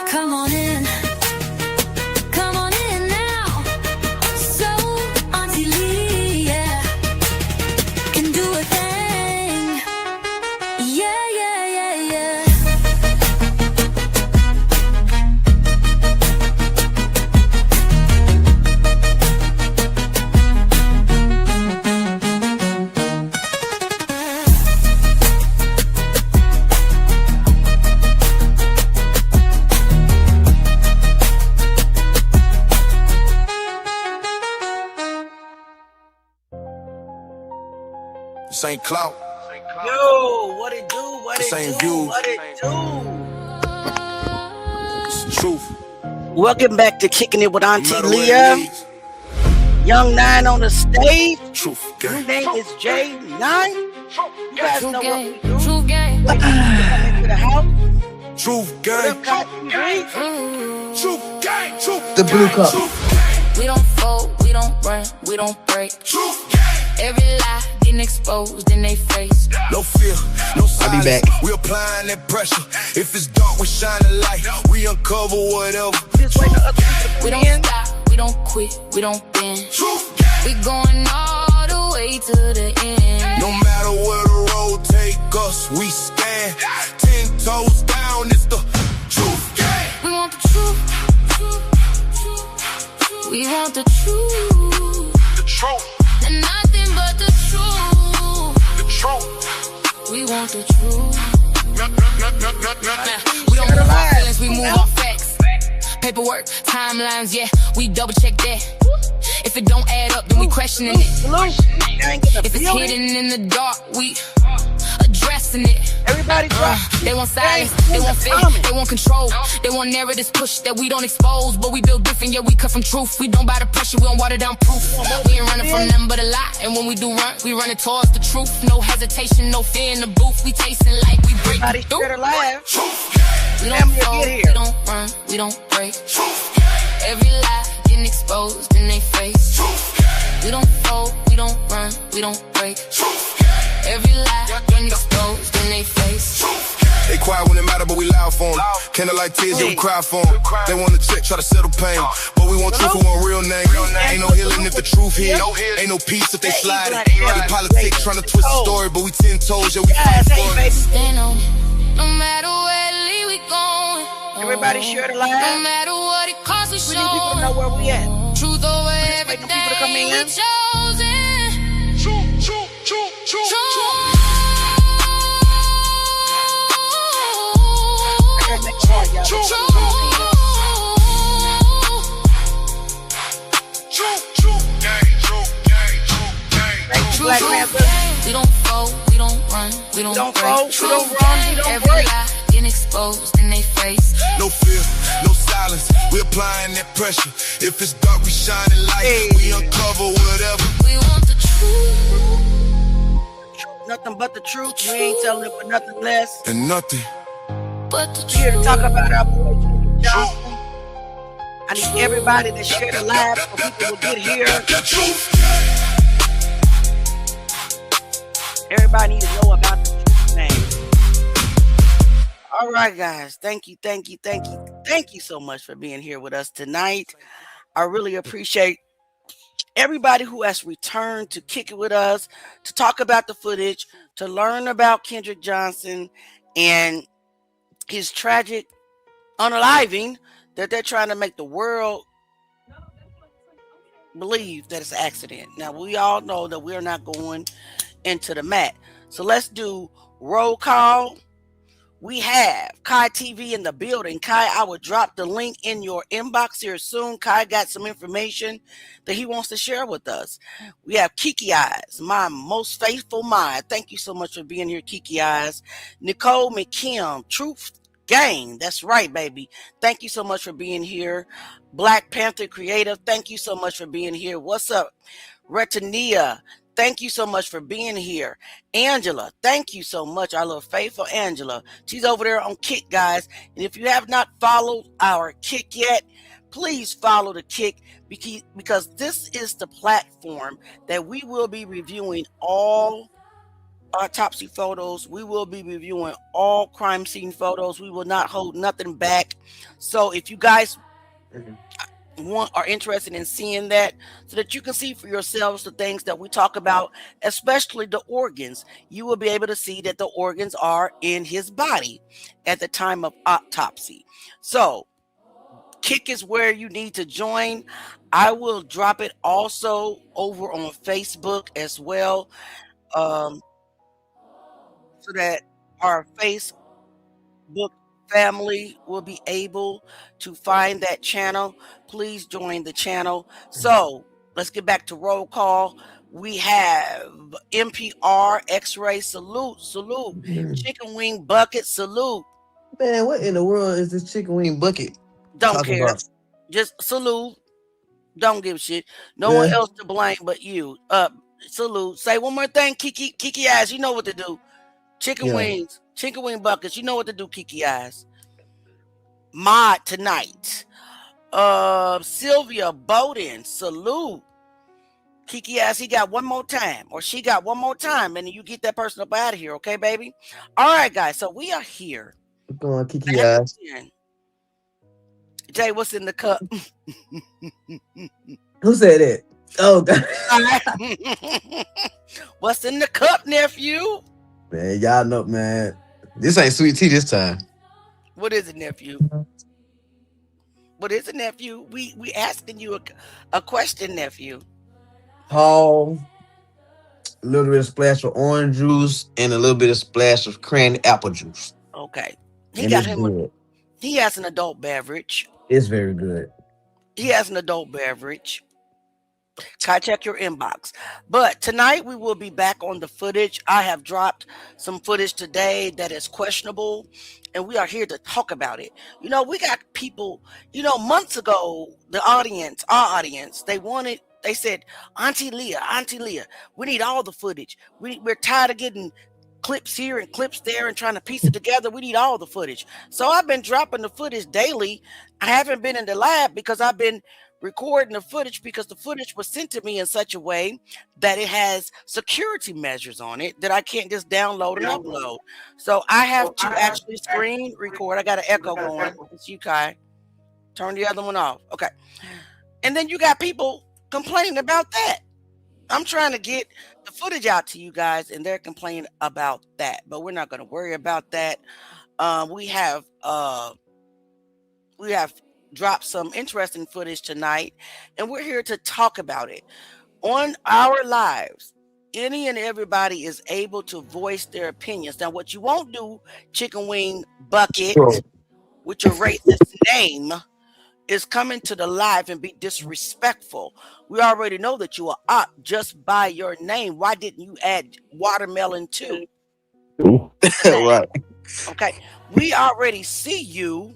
Come on in. Come on in now. So, Auntie Lee, yeah, can do a thing. Yeah, yeah, yeah, yeah. This ain't clout. Yo, what it do? What This it ain't do? views. What it do? It's the truth. Welcome back to Kicking It with Auntie No matter what it Leah. needs. Young Nine on the stage. Truth. Your Gang. name is J9. You guys True know game, what we do. true game. Come into the house. Truth. What Gang. up, Cotton TV? Truth. Gang. Truth. The blue cup. Truth. We don't fold, we don't run, we don't break. Truth. Every lie getting exposed in they face. No fear, no silence. I'll be back. We applying that pressure. If it's dark, we shine a light. We uncover whatever. Just wait for other people to We come don't in. stop, we don't quit, we don't bend. Truth. We going all the way to the end. No matter where the road take us, we stand 10 toes down. It's the truth. Gang. We want the truth. We want the truth. The truth. And nothing but the truth. The truth. We want the truth. We don't move our feelings, we move our facts. Paperwork, timelines, yeah, we double check that. If it don't add up, then we questioning it. Blue. I ain't gonna If it's feel it. hidden in the dark, we addressing it. Everybody drop. They want silence, they want fear, they want control. They want narratives pushed that we don't expose. But we build different, yeah, we cut from truth. We don't buy the pressure, we don't water down proof. We ain't running from them but a lie. And when we do run, we running towards the truth. No hesitation, no fear in the booth. We tasting like we break Everybody through. share the live. We Family don't will fold, get here. we don't run, we don't break. Every lie getting exposed in they face. We don't fold, we don't run, we don't break. Every lie getting exposed in they face. They quiet when it matter, but we loud for them. Candlelight tears, yeah, we cry for them. They want to check, try to settle pain. But we want truth, we want real name. Ain't no healing if the truth here. Ain't no peace if they slide it. They politics trying to twist the story, but we 10 toes, yeah, we fight Hey, for baby. it. Stand on it. No matter where we going. Everybody share the No live. matter what it costs, we We need people to know showing. where we at. Truth over just waiting for people to come everything in. we chosen. Truth. I gotta make sure y'all Truth. Black man, We don't fold, we don't run, we don't don't break. fold, we don't run, we don't Every break. lie getting exposed in they face. No fear, no silence. We applying that pressure. If it's dark, we shining light. Hey. We uncover whatever. We want the truth. nothing but the truth. We ain't telling it for nothing less. And nothing. But the We're here to truth. talk about our boy Kendrick Johnson. I need everybody to share the live so people will get here. Everybody need to know about the truth name. All right, guys. Thank you so much for being here with us tonight. I really appreciate everybody who has returned to kick it with us, to talk about the footage, to learn about Kendrick Johnson and his tragic unaliving that they're trying to make the world believe that it's an accident. Now, we all know that we're not going into the mat. So let's do roll call. We have Kai TV in the building. Kai, I will drop the link in your inbox here soon. Kai got some information that he wants to share with us. We have Kiki Eyes, my most faithful mind. Thank you so much for being here, Kiki Eyes. Nicole McKim, Truth Gang. That's right, baby. Thank you so much for being here. Black Panther Creative, thank you so much for being here. What's up? Retania, thank you so much for being here. Angela, thank you so much. Our little faithful Angela. She's over there on Kick, guys. And if you have not followed our Kick yet, please follow the Kick because this is the platform that we will be reviewing all autopsy photos. We will be reviewing all crime scene photos. We will not hold nothing back. So if you guys are interested in seeing that, so that you can see for yourselves the things that we talk about, especially the organs, you will be able to see that the organs are in his body at the time of autopsy. So Kick is where you need to join. I will drop it also over on Facebook as well, um, so that our Facebook family will be able to find that channel. Please join the channel. So let's get back to roll call. We have MPR, X-ray, salute, salute, chicken wing bucket, salute. Man, what in the world is this chicken wing bucket Don't talking care. about? Just salute. Don't give a shit. No one Yeah. else to blame but you. Salute. Say one more thing, Kiki. Kiki eyes. You know what to do. Chicken Yeah. wings. Chicken wing buckets. You know what to do, Kiki eyes. Mod tonight. Sylvia Bowden. Salute. Kiki eyes. He got one more time, or she got one more time, and then you get that person up out of here, okay, baby? All right, guys. So we are here. What's going on, Kiki Back eyes? again. Jay, what's in the cup? Who said that? Oh, God. What's in the cup, nephew? Man, y'all know, man. This ain't sweet tea this time. What is it, nephew? What is it, nephew? We asking you a question, nephew. Paul, a little bit of splash of orange juice, and a little bit of splash of cranberry apple juice. Okay. He And got it's him. good. He has an adult beverage. It's very good. He has an adult beverage. Check your inbox. But tonight we will be back on the footage. I have dropped some footage today that is questionable, and we are here to talk about it. You know, we got people, months ago, our audience, they said, Auntie Leah, we need all the footage. We're tired of getting clips here and clips there and trying to piece it together. We need all the footage. So I've been dropping the footage daily. I haven't been in the lab because I've been recording the footage, because the footage was sent to me in such a way that it has security measures on it that I can't just download and upload. So I have to actually screen record. I got an echo going. It's you, Kai. Turn the other one off. Okay. And then you got people complaining about that. I'm trying to get the footage out to you guys, and they're complaining about that. But we're not going to worry about that. We have dropped some interesting footage tonight, and we're here to talk about it on our lives. Any and everybody is able to voice their opinions. Now, what you won't do, chicken wing bucket, with your racist name, is coming to the live and be disrespectful. We already know that you are up just by your name. Why didn't you add watermelon too? Right. Okay. We already see you.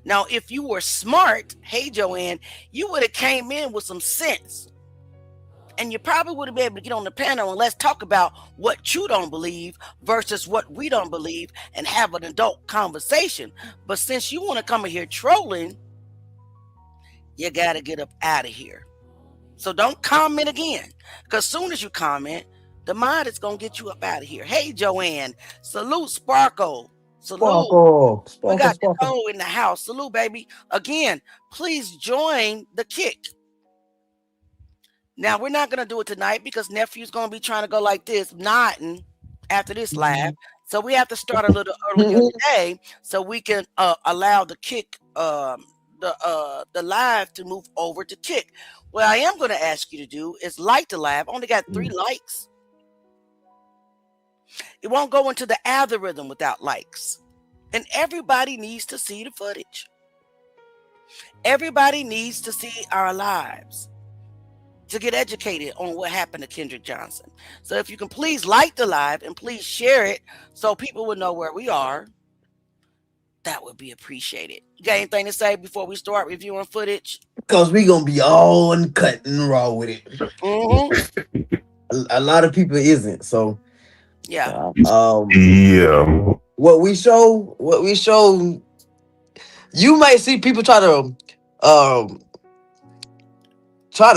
Now, if you were smart, hey Joanne, you would have came in with some sense. And you probably would have been able to get on the panel and let's talk about what you don't believe versus what we don't believe and have an adult conversation. But since you want to come in here trolling, you got to get up out of here. So don't comment again, because soon as you comment, the mod is going to get you up out of here. Hey, Joanne, salute Sparkle. Salute. We got Nicole in the house. Salute, baby. Again, please join the kick. Now, we're not going to do it tonight because nephew's going to be trying to go like this, nodding after this live. So we have to start a little earlier today so we can allow the kick, the live to move over to kick. What I am going to ask you to do is like the live. Only got 3 likes. It won't go into the algorithm without likes. And everybody needs to see the footage. Everybody needs to see our lives to get educated on what happened to Kendrick Johnson. So if you can please like the live and please share it so people will know where we are, that would be appreciated. You got anything to say before we start reviewing footage? Because we going to be all uncut and raw with it. Mm-hmm. A lot of people isn't. So, yeah. What we show, you might see people try to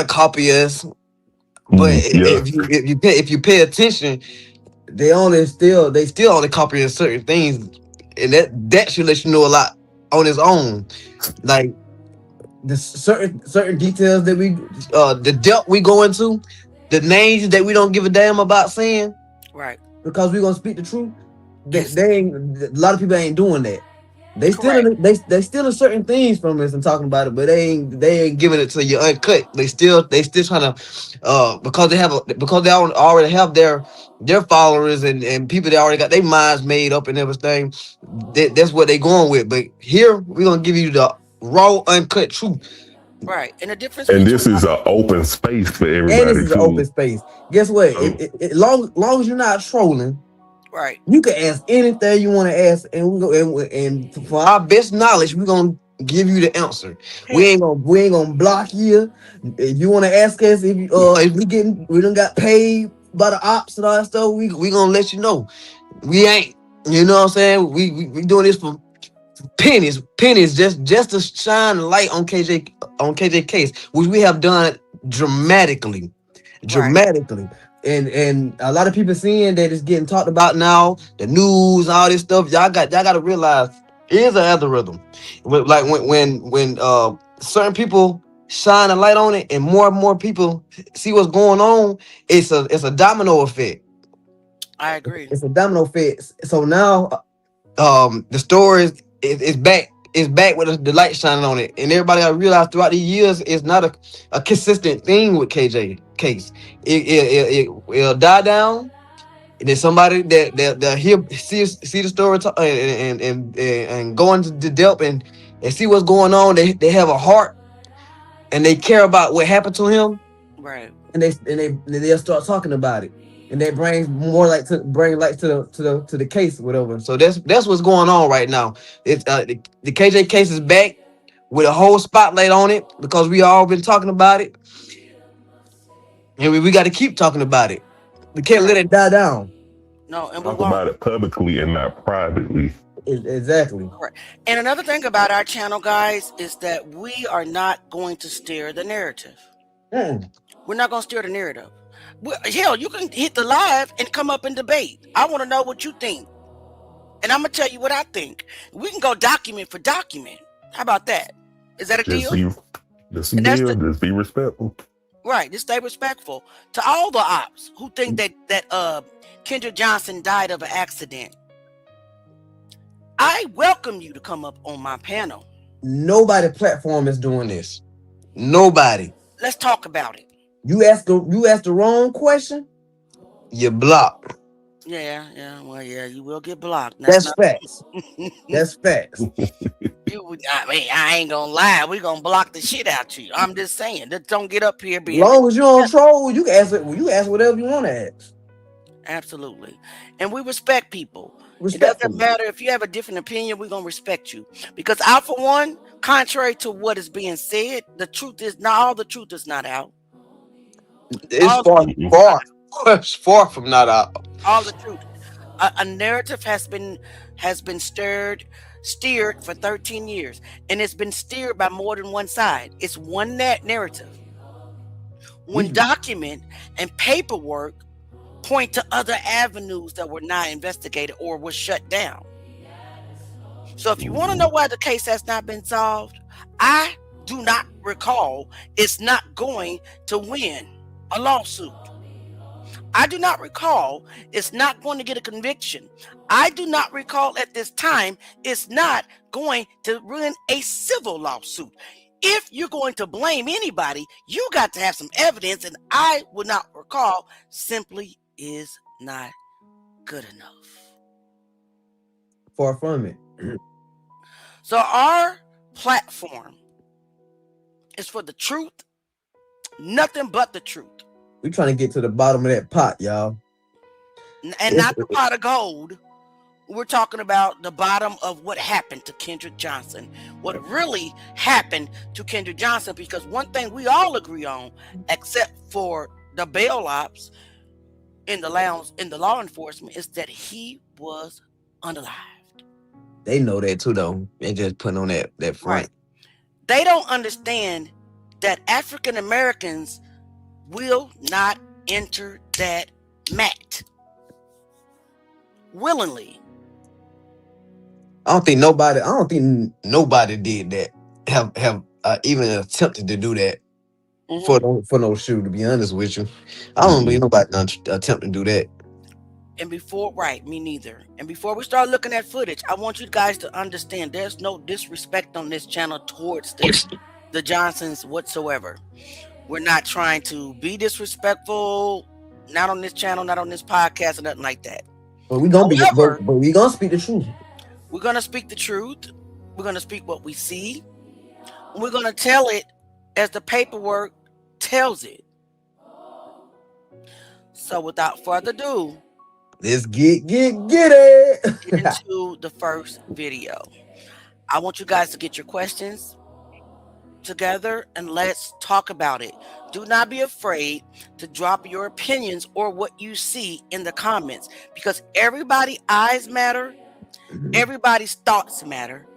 copy us. But Yeah. if you pay attention, they still only comprehend certain things, and that should let you know a lot on its own. Like the certain details that the depth we go into, the names that we don't give a damn about saying Right. because we gonna speak the truth. They, It's they ain't a lot of people ain't doing that. They correct. stealing certain things from us and talking about it, but they ain't giving it to you uncut. They still trying to because because they already have their followers and people that already got their minds made up and everything. That's what they going with. But here we're gonna give you the raw uncut truth. Right. And the difference And between this is an open space for And this everybody is an open too. space. Guess what? So Long as you're not trolling, right. you can ask anything you want to ask, and we go and for our best knowledge, we're gonna give you the answer. Period. We ain't gonna block you. If you want to ask us if we done got paid by the ops and all that stuff, we gonna let you know. We ain't. You know what I'm saying? We doing this for pennies, just to shine a light on KJ case, which we have done dramatically, Right. dramatically. And a lot of people seeing that it's getting talked about now, the news, all this stuff. Y'all got to realize it is an algorithm. Like when certain people shine a light on it, and more people see what's going on, it's a domino effect. I agree. It's a domino effect. So now the store is back. It's back with the light shining on it, and everybody got to realize throughout the years it's not a consistent thing with KJ case. It'll die down, and then somebody that hear see the story and go into the depth and see what's going on. They have a heart and they care about what happened to him, Right. and they'll start talking about it, and that brings more light to the case, or whatever. So that's what's going on right now. It's the KJ case is back with a whole spotlight on it because we all been talking about it, and we got to keep talking about it. We can't let Right. it die down. No, and we talk won't. about it publicly and not privately. Exactly. Correct. And another thing about our channel, guys, is that we are not going to steer the narrative. Mm. We're not going to steer the narrative. Hell, you can hit the live and come up and debate. I want to know what you think. And I'm going to tell you what I think. We can go document for document. How about that? Is that a Just deal? be just a And that's deal. the Just be respectful. right. Just stay respectful to all the ops who think that Kendrick Johnson died of an accident. I welcome you to come up on my panel. Nobody platform is doing this. Nobody. Let's talk about it. You ask the wrong question, you block. Yeah. Well, yeah, you will get blocked. That's That's not. facts. That's facts. I ain't gonna lie. We gonna block the shit out you. I'm just saying. Just don't get up here being Long as you don't troll, you can ask it. You ask whatever you want to ask. absolutely. And we respect people. It doesn't Respectfully. matter if you have a different opinion. We're gonna respect you because I, for one, contrary to what is being said, the truth is not all. The truth is not out. It's All the far, truth is not far, it's far from not out. all the truth. A narrative has been steered for 13 years, and it's been steered by more than one side. It's one narrative. When We document and paperwork point to other avenues that were not investigated or were shut down. So if you want to know why the case has not been solved, I do not recall it's not going to win a lawsuit. I do not recall it's not going to get a conviction. I do not recall at this time it's not going to win a civil lawsuit. If you're going to blame anybody, you got to have some evidence, and I would not recall simply is not good enough. far from it. So our platform is for the truth, nothing but the truth. We trying to get to the bottom of that pot, y'all. And not the pot of gold. We're talking about the bottom of what happened to Kendrick Johnson. What really happened to Kendrick Johnson, because one thing we all agree on, except for the bail ops in the law enforcement, is that he was unalived. They know that too, though. They just putting on that front. Right. They don't understand that African Americans will not enter that mat willingly. I don't think nobody did that. Have even attempted to do that for no shoe. To be honest with you, I don't believe nobody done attempt to do that. And before, right, me neither. And before we start looking at footage, I want you guys to understand there's no disrespect on this channel towards the Johnsons whatsoever. We're not trying to be disrespectful, not on this channel, not on this podcast, or nothing like that. But we gonna However, but we gonna speak the truth. We're gonna speak the truth. We're gonna speak what we see. And we're gonna tell it as the paperwork tells it. So without further ado, Let's get it. get into the first video. I want you guys to get your questions together and let's talk about it. Do not be afraid to drop your opinions or what you see in the comments, because everybody's eyes matter, everybody's thoughts matter,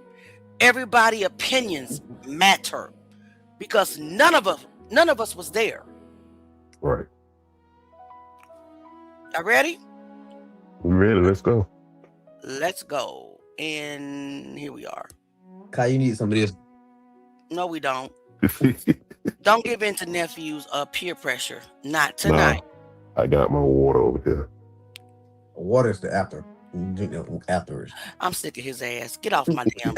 everybody's opinions matter, because none of us was there. Right. Are ready? We ready? Let's go. Let's go. And here we are. Kai, you need some of this. No, we don't. Don't give in to nephew's peer pressure. Not tonight. Nah, I got my water over here. Water's the after. You drink that afterwards. I'm sick of his ass. Get off my damn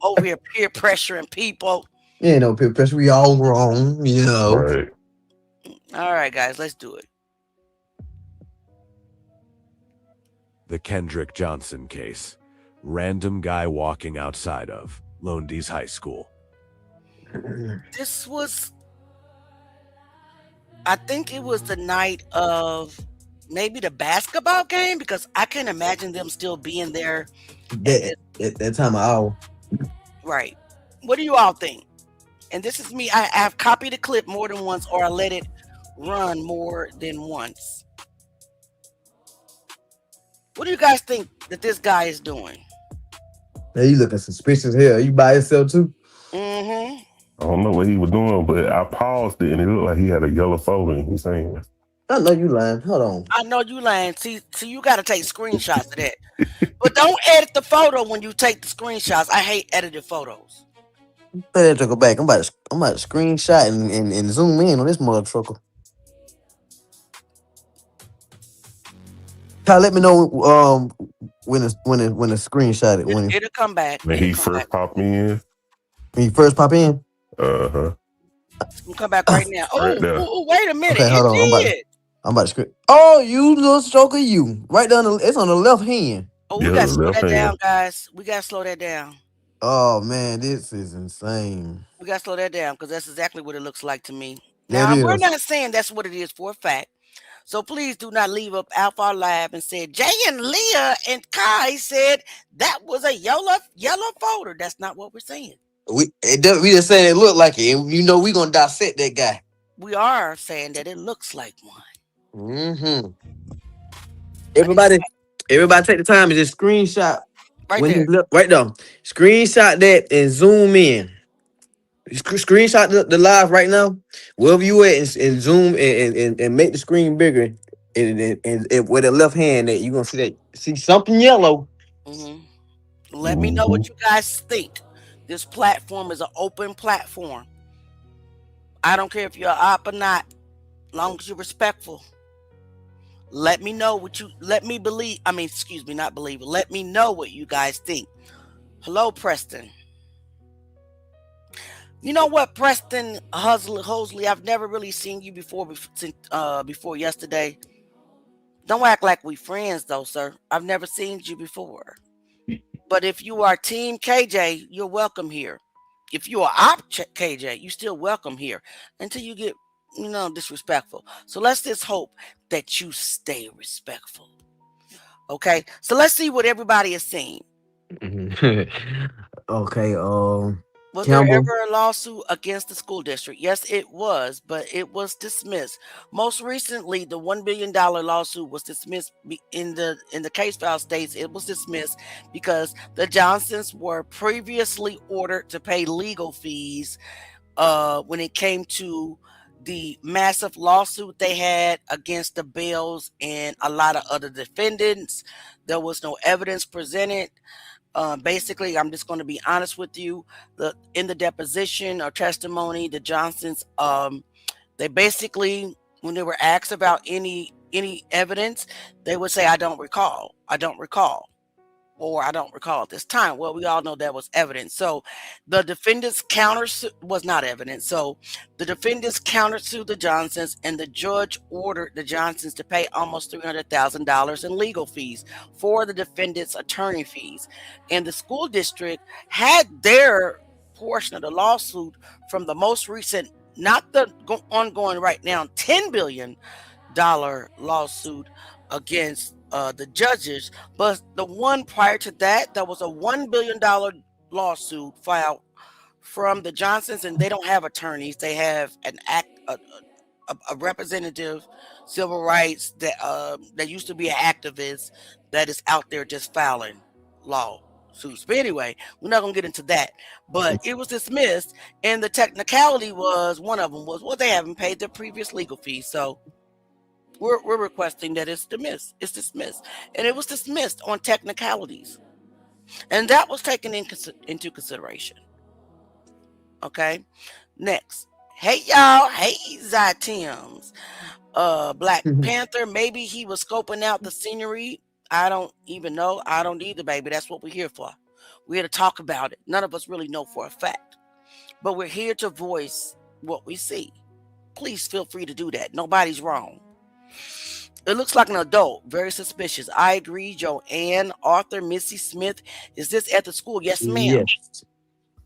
over here peer pressuring people. Yeah, no peer pressure. We all wrong, you know. Right. All right, guys, let's do it. The Kendrick Johnson case. Random guy walking outside of Lowndes High School. This was, I think it was the night of maybe the basketball game, because I can't imagine them still being there. At that time of hour. Right. What do you all think? And this is me. I've copied the clip more than once, or I let it run more than once. What do you guys think that this guy is doing? Hey, you looking suspicious here. You by yourself too? Mm-hmm. I don't know what he was doing, but I paused it and it looked like he had a yellow folder and he's saying, I know you lying. Hold on. I know you lying. See, you got to take screenshots of that. But don't edit the photo when you take the screenshots. I hate edited photos. Better to go back. I'm about to screenshot and zoom in on this mother trucker. Kyle, let me know when it's screenshot it. When It'll come back. when he first popped me in. When you first pop in. Uh-huh. It'll come back right now. Right there. Oh, wait a minute. Okay, hold on. I'm about to screen. Oh, you little stroker, you right down. It's on the left hand. Oh, we Yeah, got to slow that left down, hand. guys. We got to slow that down. Oh man, this is insane. We got to slow that down, because that's exactly what it looks like to me. That Now, we're is. not saying that's what it is for a fact. So please do not leave up Alpha Live and say Jay and Leah and Kai said that was a yellow folder. That's not what we're saying. We just saying it looked like it. And you know we gonna dissect that guy. We are saying that it looks like one. Mm-hmm. Everybody take the time and just screenshot Right there. Right there. Screenshot that and zoom in. Screenshot the live right now, wherever you at, and zoom and make the screen bigger. And with the left hand, that you gonna see something yellow. Mm-hmm. Let me know what you guys think. This platform is an open platform. I don't care if you're up or not, long as you're respectful. Let me know what you let me know what you guys think. Hello, Preston. You know what, Preston Hosley, I've never really seen you before yesterday. Don't act like we friends though, sir. I've never seen you before. But if you are Team KJ, you're welcome here. If you are Op KJ, you still welcome here until you get, disrespectful. So let's just hope that you stay respectful. Okay, so let's see what everybody is saying. Okay, Was Campbell. there ever a lawsuit against the school district? Yes, it was, but it was dismissed. Most recently, the $1 billion lawsuit was dismissed. In the case file states it was dismissed because the Johnsons were previously ordered to pay legal fees when it came to the massive lawsuit they had against the Bells and a lot of other defendants. There was no evidence presented. Basically, I'm just going to be honest with you. In the deposition or testimony, the Johnsons, they basically, when they were asked about any evidence, they would say, "I don't recall. I don't recall." Or I don't recall at this time. Well, we all know that was evidence. So the defendants was not evidence. So the defendants countersued the Johnsons, and the judge ordered the Johnsons to pay almost $300,000 in legal fees for the defendants' attorney fees. And the school district had their portion of the lawsuit from the most recent, not the ongoing right now, $10 billion lawsuit against the judges, but the one prior to that, there was a $1 billion lawsuit filed from the Johnsons, and they don't have attorneys. They have a representative, civil rights that used to be an activist that is out there just filing lawsuits. But anyway, we're not gonna get into that. But it was dismissed, and the technicality was one of them was, well, they haven't paid their previous legal fees, so we're requesting that it's dismissed. It's dismissed. And it was dismissed on technicalities. And that was taken into consideration. Okay. Next. Hey, y'all. Hey, Zytems. Black Panther, maybe he was scoping out the scenery. I don't even know. I don't either, baby. That's what we're here for. We're here to talk about it. None of us really know for a fact. But we're here to voice what we see. Please feel free to do that. Nobody's wrong. It looks like an adult. Very suspicious. I agree, Joanne. Arthur, Missy Smith. Is this at the school? Yes, ma'am. Yes.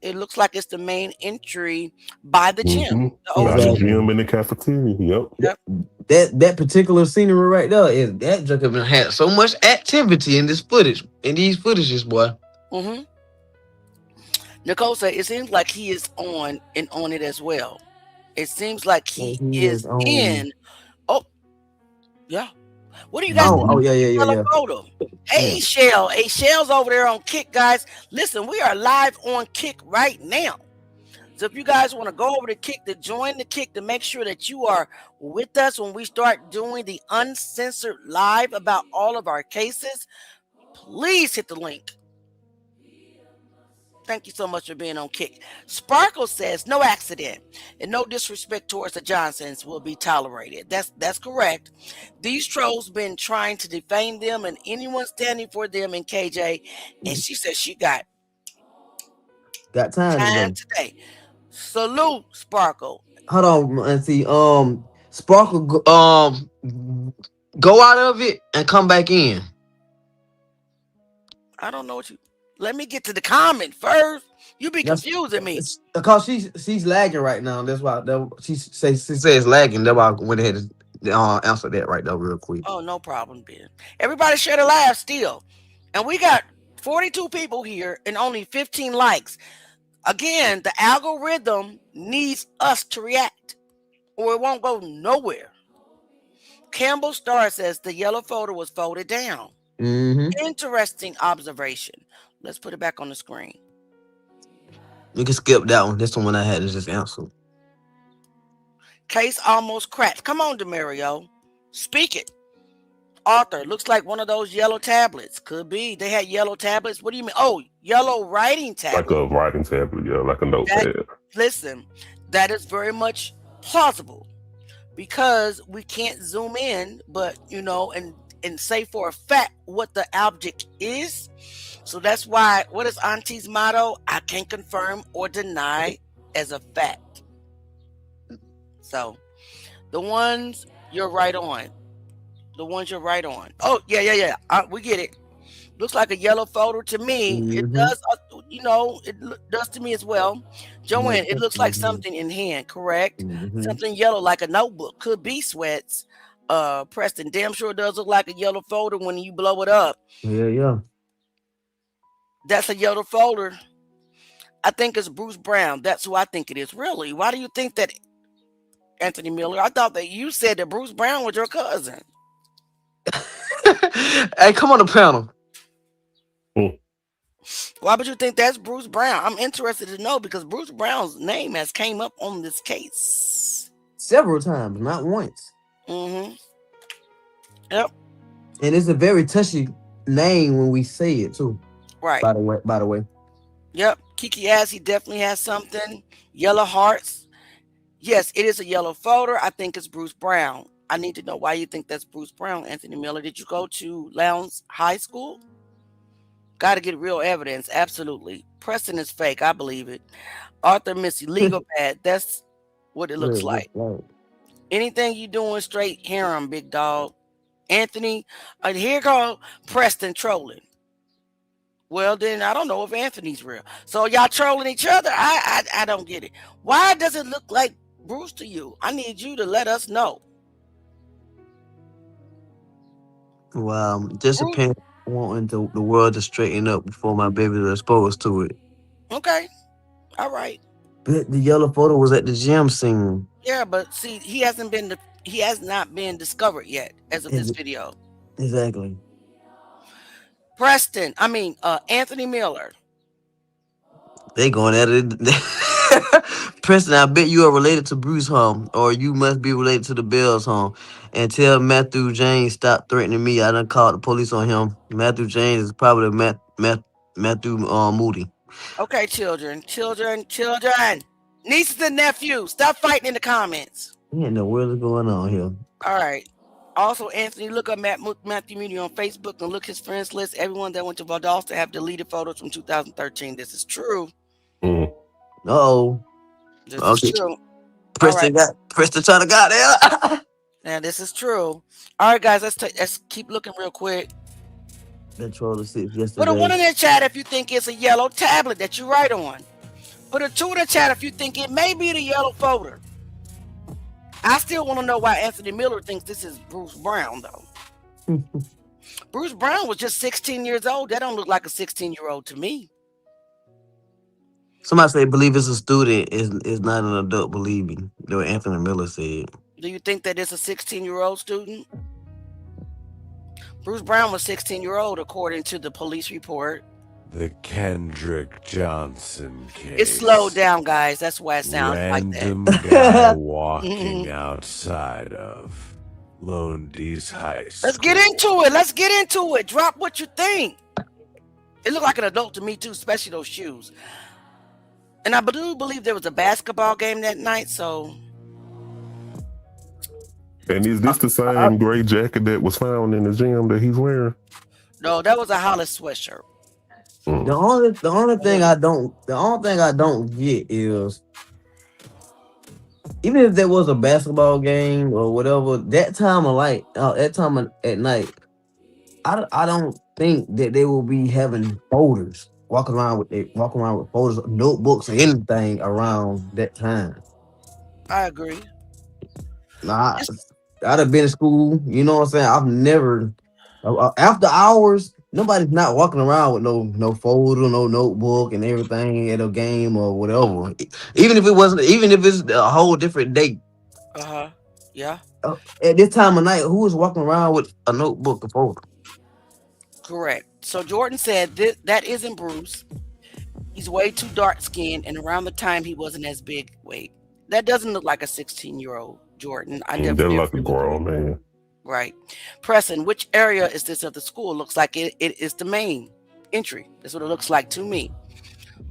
It looks like it's the main entry by the gym. By the gym in the cafeteria. Yep. That particular scenery right there is that just had so much activity in this footage, in these footages, boy. Mm-hmm. Nicole said it seems like he is on it as well. It seems like he is in. Oh, yeah. What do you guys think? Yeah. Photo? Hey, Shell. Hey, Shell's over there on Kick, guys. Listen, we are live on Kick right now. So if you guys want to go over to Kick, to join the Kick, to make sure that you are with us when we start doing the uncensored live about all of our cases, please hit the link. Thank you so much for being on Kick. Sparkle says, no accident and no disrespect towards the Johnsons will be tolerated. That's correct. These trolls been trying to defame them and anyone standing for them in KJ. And she says she got time today. Salute, Sparkle. Hold on and see. Sparkle, go out of it and come back in. I don't know what you. Let me get to the comment first. You be confusing me. Because she's lagging right now. That's why she says lagging. That's why I went ahead and answer that right there real quick. Oh, no problem, Ben. Everybody share the live still. And we got 42 people here and only 15 likes. Again, the algorithm needs us to react or it won't go nowhere. Campbell Star says the yellow folder was folded down. Mm-hmm. Interesting observation. Let's put it back on the screen. We can skip that one. This one I had to just answer. Case almost cracked. Come on, Demario. Speak it. Arthur, looks like one of those yellow tablets. Could be. They had yellow tablets. What do you mean? Oh, yellow writing tablet. Like a writing tablet, yeah, like a notepad. Listen, that is very much plausible because we can't zoom in, but, and say for a fact what the object is. So that's why, what is Auntie's motto? I can't confirm or deny as a fact. So the ones you're right on. Oh, yeah. We get it. Looks like a yellow folder to me. Mm-hmm. It does, it does to me as well. Joanne, it looks like something in hand, correct? Mm-hmm. Something yellow like a notebook. Could be Sweats. Preston, damn sure it does look like a yellow folder when you blow it up. Yeah. That's a yellow folder. I think it's Bruce Brown. That's who I think it is. Really? Why do you think that, Anthony Miller? I thought that you said that Bruce Brown was your cousin. Hey, come on the panel. Why would you think that's Bruce Brown? I'm interested to know because Bruce Brown's name has came up on this case. several times, not once. Mm-hmm. Yep. And it's a very touchy name when we say it too. Right. By the way. Yep. Kiki ass, he definitely has something. Yellow hearts. Yes, it is a yellow folder. I think it's Bruce Brown. I need to know why you think that's Bruce Brown, Anthony Miller. Did you go to Lowndes High School? Got to get real evidence. Absolutely. Preston is fake. I believe it. Arthur Missy, legal pad. That's what it looks like. Anything you doing straight, hear him, big dog. Anthony, here go Preston trolling. Well, then I don't know if Anthony's real. So y'all trolling each other? I don't get it. Why does it look like Bruce to you? I need you to let us know. Well, just a parent wanting the world to straighten up before my babies are exposed to it. Okay. All right. But the yellow photo was at the gym scene. Yeah, but see, he has not been discovered yet as of this video. Exactly. Anthony Miller. They going at it. Preston, I bet you are related to Bruce home, or you must be related to the Bells home. And tell Matthew James stop threatening me. I done called the police on him. Matthew James is probably Matthew Moody. Okay, children. Nieces and nephews, stop fighting in the comments. Yeah, no, what is going on here? All right. Also, Anthony, look up Matthew Moody on Facebook and look his friends list. Everyone that went to Valdosta have deleted photos from 2013. This is true. Uh-oh. This is true. Preston trying to got there. Now, this is true. All right, guys, let's keep looking real quick. That troll of 6 yesterday. Put a 1 in the chat if you think it's a yellow tablet that you write on. Put a 2 in the chat if you think it may be the yellow folder. I still want to know why Anthony Miller thinks this is Bruce Brown, though. Bruce Brown was just 16 years old. That don't look like a 16-year-old to me. Somebody say believe it's a student is not an adult believing. That's what Anthony Miller said. Do you think that it's a 16-year-old student? Bruce Brown was 16-year-old according to the police report. The Kendrick Johnson case. It's slowed down, guys. That's why it sounds like that. Random guy walking outside of Lowndes High School. Let's get into it. Drop what you think. It looked like an adult to me too, especially those shoes. And I do believe there was a basketball game that night, so. And is this the same gray jacket that was found in the gym that he's wearing? No, that was a Hollis sweatshirt. The only thing I don't get is, even if there was a basketball game or whatever, that time at night, I don't think that they will be having folders walking around with folders, notebooks, or anything around that time. I agree. Nah, I'd have been in school. You know what I'm saying? I've never after hours. Nobody's not walking around with no folder, no notebook, and everything at a game or whatever. Even if it's a whole different date. Yeah. At this time of night, who is walking around with a notebook or folder? Correct. So Jordan said that isn't Bruce. He's way too dark skinned, and around the time he wasn't as big. Wait, that doesn't look like a 16-year-old Jordan. I never. They're like a grown man. Right. Preston, which area is this of the school? Looks like it is the main entry. That's what it looks like to me.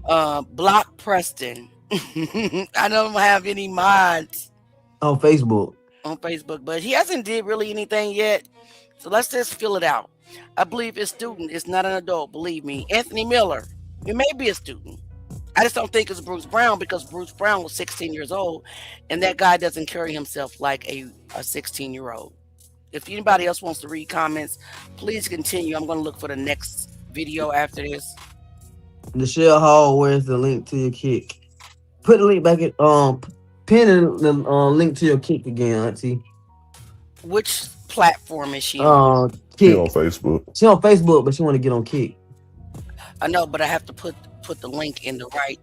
Block Preston. I don't have any mods on Facebook, but he hasn't did really anything yet. So let's just fill it out. I believe his student is not an adult. Believe me. Anthony Miller, it may be a student. I just don't think it's Bruce Brown because Bruce Brown was 16 years old and that guy doesn't carry himself like a 16-year-old. If anybody else wants to read comments, please continue. I'm going to look for the next video after this. Michelle Hall, where's the link to your kick? Put the link back in, pin the link to your kick again, Auntie. Which platform is she on? Kick. She on Facebook. She on Facebook, but she want to get on Kick. I know, but I have to put the link in the right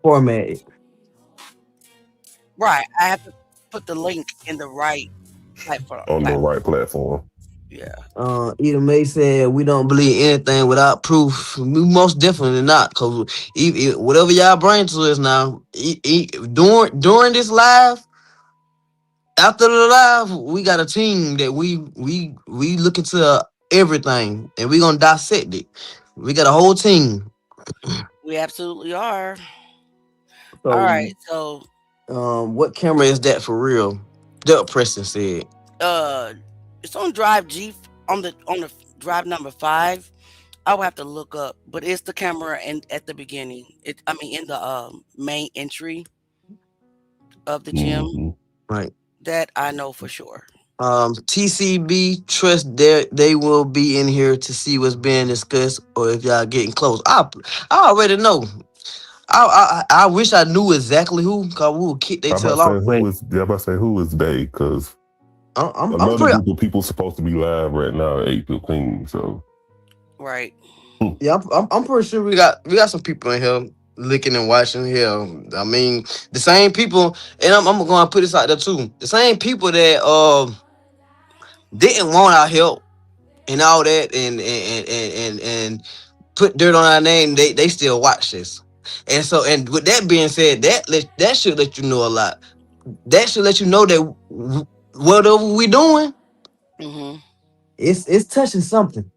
format. Right. I have to put the link in the right platform. On the right platform. Yeah. Eda May said we don't believe anything without proof. We most definitely not, cause whatever y'all bring to us now, during this live, after the live, we got a team that we look into everything and we gonna dissect it. We got a whole team. We absolutely are. All So, right. So what camera is that for real? Del Preston said. uh it's on drive G on the drive number 5. I will have to look up, but it's the camera and at the beginning. In the main entry of the gym. Mm-hmm. Right. That I know for sure. TCB trust they will be in here to see what's being discussed or if y'all getting close. I already know. I wish I knew exactly who, cause we would kick they I'm about tail to say off. But I'm about to say who is they? Because I'm another pretty. group of people supposed to be live right now at 8:15. So Right. Yeah, I'm pretty sure we got some people in here looking and watching here. I mean, the same people, and I'm going to put this out there too. The same people that didn't want our help and all that, and put dirt on our name. They still watch this, and so and with that being said, that should let you know a lot. That should let you know that whatever we doing, Mhm. it's touching something.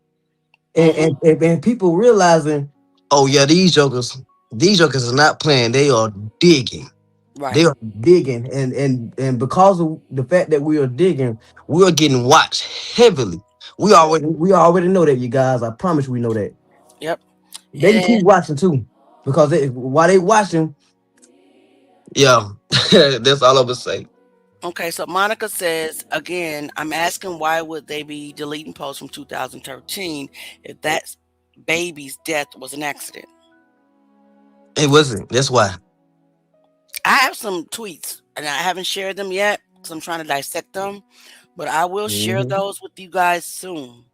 and, Mhm. and, and, and people realizing, oh yeah, these jokers are not playing. They are digging. They Right. are digging, and because of the fact that we are digging, we are getting watched heavily. Yep. We already know that, you guys. I promise we know that. Yep. They can And keep watching too, because while they watching, yeah, that's all I'm gonna say. okay, so Monica says again, I'm asking why would they be deleting posts from 2013 if that baby's death was an accident? It wasn't. That's why. I have some tweets and I haven't shared them yet because I'm trying to dissect them, but I will share Hmm. those with you guys soon.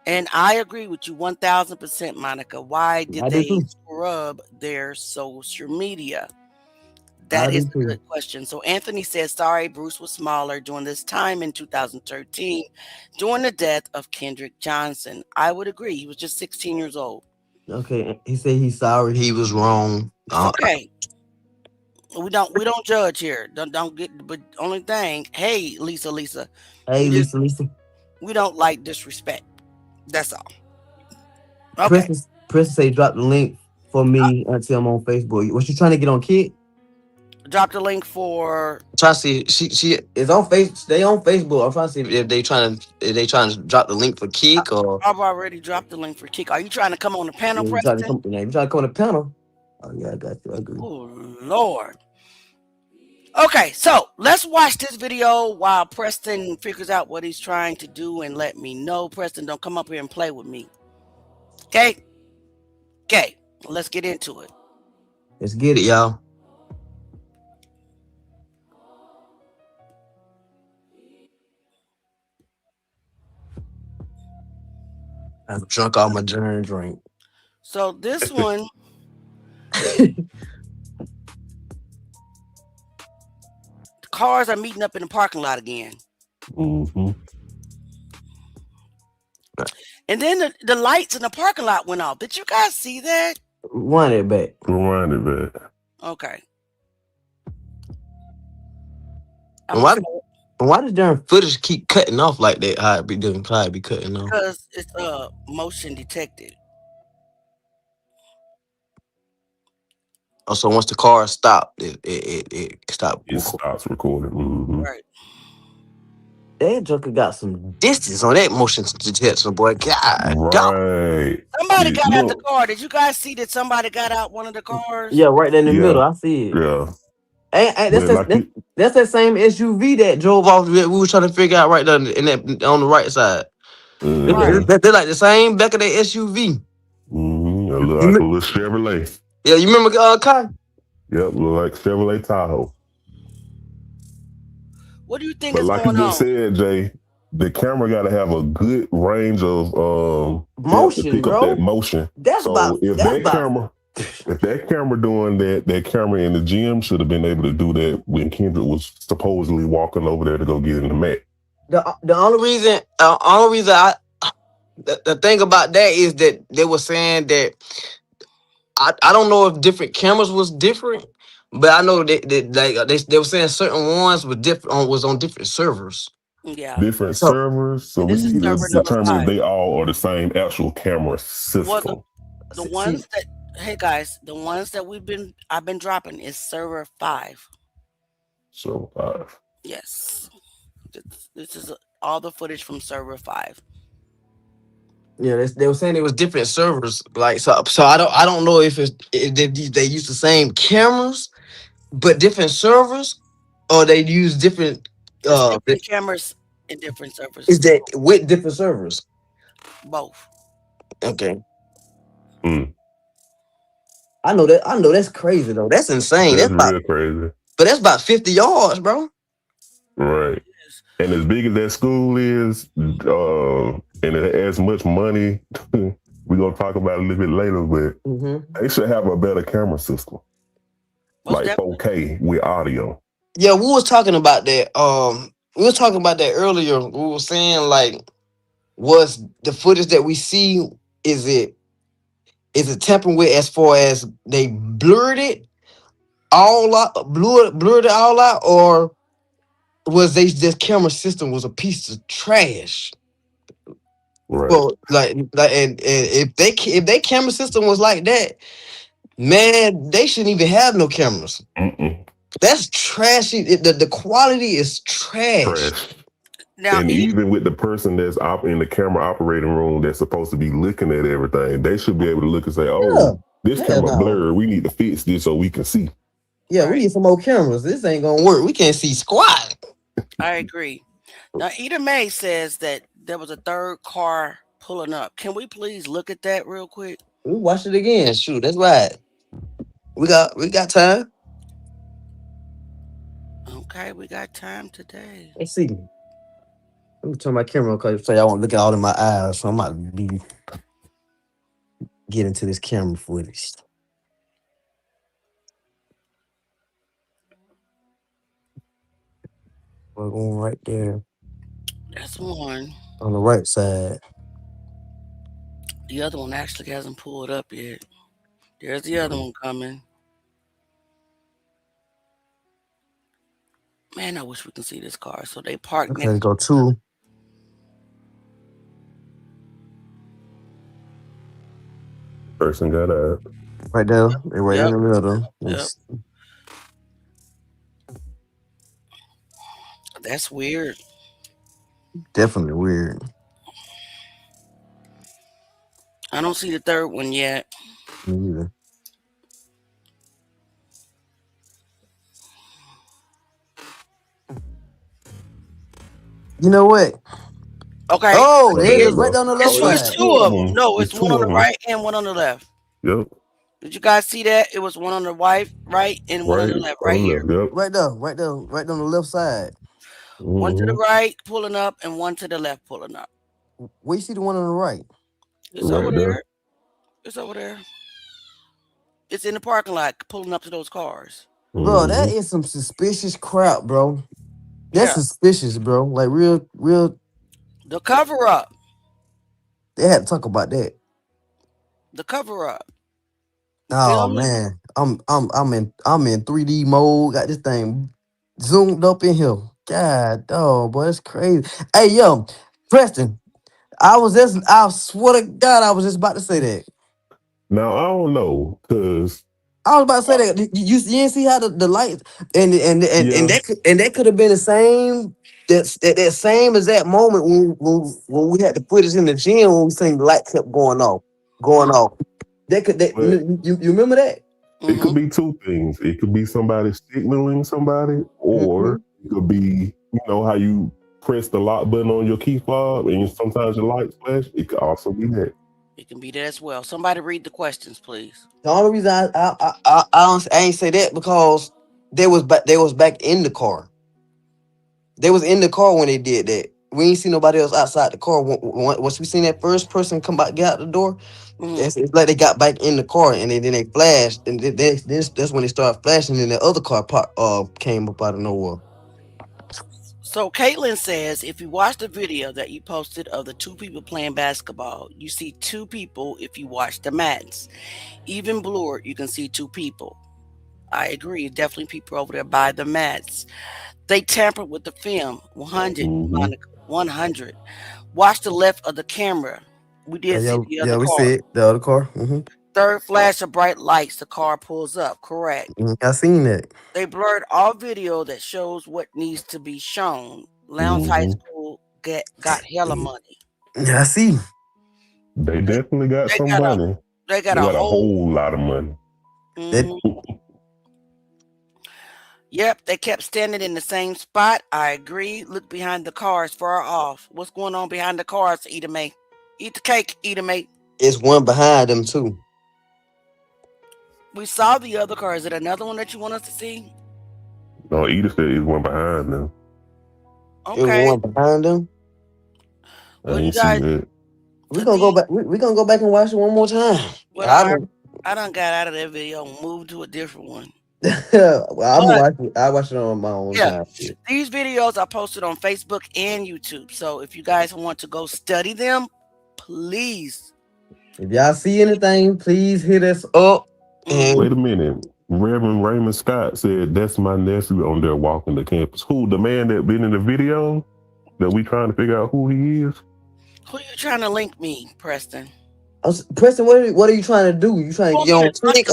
And I agree with you 1000%, Monica. Why did I do they too. scrub their social media? I That is do a too. good question. So Anthony says, sorry, Bruce was smaller during this time in 2013, during the death of Kendrick Johnson. I would agree. He was just 16 years old. Okay, he said he's sorry. He was wrong. It's okay. We don't judge here. Don't get, but only thing, hey, Lisa, Hey, we just Lisa. we don't like disrespect. That's all. Okay. Princess say drop the link for me until I'm on Facebook. Was she trying to get on Kid? Drop the link for Try to see she is on face. They on Facebook. I'm trying to see if they trying to drop the link for Kick or I've already dropped the link for Kick. Are you trying to come on the panel, you trying to Preston? come. You trying to come on the panel. Oh yeah, I got you. I agree. Oh Lord. Okay, so let's watch this video while Preston figures out what he's trying to do and let me know. Preston, don't come up here and play with me. Okay? Okay, let's get into it. Let's get it, y'all. I've drunk all my giant drink. So this one, the cars are meeting up in the parking lot again. Mm-hmm. And then the lights in the parking lot went off. Did you guys see that? Run it back. Rewind it back. Okay. And why does darn footage keep cutting off like that? How it be doing? How it be cutting off? Because it's motion detected. Oh, so once the car stopped, it stopped. It stops recording. Mm-hmm. Right. That Joker got some distance on that motion detection, boy. God, dog. Right. Somebody Yeah, got out the car. Did you guys see that somebody got out one of the cars? Yeah, right there in the Yeah. middle. I see it. Yeah. And But like that's that same SUV that drove off. We were trying to figure out right there in that on the right side. Right. They're like the same back of that SUV. mm-hmm. It look like a little Chevrolet. Yeah, you remember Kai? Yep, look like Chevrolet Tahoe. What do you think But is like you going just on? said, Jay, the camera got to have a good range of depth to Motion, pick up bro. that motion. That's So if that camera doing that camera in the gym should have been able to do that when Kendrick was supposedly walking over there to go get in the mat. The only reason the thing about that is that they were saying that I don't know if different cameras was different, but I know that like they were saying certain ones were different was on different servers. Yeah. Different So servers, so And we this is need to server number determine if 5. they all are the same actual camera Well, system. the see, ones that hey guys, the ones that I've been dropping is server 5. So Yes. This is all the footage from server 5. yeah, they were saying it was different servers. Like so I don't know if they use the same cameras but different servers, or they use different. It's different cameras in different servers. Is that with different servers? Both. Okay, mm, I know that. I know that's crazy though. That's insane. that's real crazy, But that's about 50 yards, bro. right? And as big as that school is, and it has much money, we're gonna talk about it a little bit later, but Mm-hmm. they should have a better camera system, Most like definitely. 4K with audio. Yeah, we was talking about that. We were talking about that earlier. We were saying like, was the footage that we see is it tampering with as far as they blurred it all out, blurred it all out, or was this camera system was a piece of trash? Right. Well, and if they camera system was like that, man, they shouldn't even have no cameras. Mm-mm. That's trashy. The quality is trash. Trash. Now, And even with the person that's in the camera operating room that's supposed to be looking at everything, they should be able to look and say, Yeah. "Oh, this Hell camera no. blurred. We need to fix this so we can see." Yeah, we right, need some more cameras. This ain't gonna work. We can't see squat. I agree. Now, Eda May says that there was a third car pulling up. Can we please look at that real quick? We watch it again. Shoot, that's right. We got time. Okay, we got time today. Let's see. Let me turn my camera on because say I want to look at all in my eyes. So I might be get into this camera footage. We're going right there That's one. on the right side. The other one actually hasn't pulled up yet. There's the other one coming. Man, I wish we can see this car. So they parked Okay, let's next. go two. Person got out. Right there. They're right in Yep, the middle. yep. It's That's weird. definitely weird. I don't see the third one yet. Me either. You know what? Okay. Oh, Oh, there it there is, you right go. down the left It's, Oh, it's side. two of them. No, It's it's one on the two of 'em. right and one on the left. Yep. Did you guys see that? It was one on the right and one on Right the left, right on the here. left. Yep. Right on the left side. One to the Mm-hmm. right pulling up and one to the left pulling up. Where you see the one on the right? It's Right over there. there. It's over there. It's in the parking lot pulling up to those cars. Bro, that Mm-hmm. is some suspicious crap, bro. That's Yeah. suspicious, bro. Like real. The cover up. They had to talk about that. The cover up. You Oh feel me? man, I'm in 3D mode. Got this thing zoomed up in here. God, oh boy, that's crazy. Hey yo, Preston, I swear to God, I was just about to say that. Now I don't know, cause I was about to say that you didn't see how the lights and yeah, that could have been the same that same exact moment when we had to put us in the gym when we seen the light kept going off. but You remember that? it Mm-hmm. could be two things. It could be somebody signaling somebody, Mm-hmm. or it could be, how you press the lock button on your key fob and sometimes your lights flash. It could also be that. It can be that as well. Somebody read the questions, please. The only reason I ain't say that because they was back in the car. They was in the car when they did that. We ain't see nobody else outside the car. Once we seen that first person come back, get out the door, Mm-hmm. it's like they got back in the car and then they flashed, and that's when they started flashing, and the other car came up out of nowhere. So Caitlin says, if you watch the video that you posted of the two people playing basketball, you see two people. If you watch the mats, even blurred, you can see two people. I agree. Definitely people over there by the mats. They tampered with the film. 100, Mm-hmm. Monica. 100. Watch the left of the camera. We did see Yeah, the yeah, other we car. see it. The other car. Mm-hmm. Third flash of bright lights, the car pulls up. Correct. I seen that. They blurred all video that shows what needs to be shown. Lowndes High Mm-hmm. School got hella money. Yeah, I see. They They, definitely got they some got a money. they got They a got a whole. whole lot of money. That Mhm. Yep, they kept standing in the same spot. I agree. Look behind the cars far off. What's going on behind the cars, Eda May? Eat the cake, Eda May. it's one behind them too. We saw the other car. Is it another one that you want us to see? No, Edith said he's one behind them. It was Okay. one behind them. I Well, you ain't see guys, that. We to gonna go me, back. We gonna go back and watch it one more time. well, I done got out of that video and moved to a different one. Well, I'm gonna But watch it. I watch it on my own yeah, time. these videos are posted on Facebook and YouTube. So if you guys want to go study them, please. If y'all see anything, please hit us up. Mm. Wait And a minute. Reverend Raymond Scott said that's my nephew on there walking the campus. Who? The man that been in the video that we trying to figure out who he is? Who you trying to link me, Preston? Preston, what are you trying to do? You trying to get on click?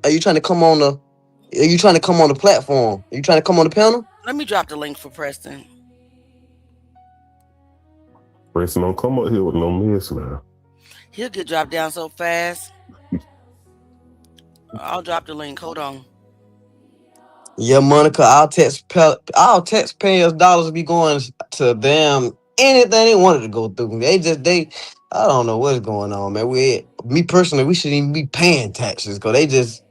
Are you trying to come on the? Are you trying to come on the platform? Are you trying to come on the panel? Let me drop the link for Preston. Preston, don't come up here with no mess now. He'll get dropped down so fast. I'll drop the link. Hold on. Yeah, Monica, our taxpayers' dollars be going to them anything they wanted to go through. I don't know what's going on, man. Me personally, we shouldn't even be paying taxes because they just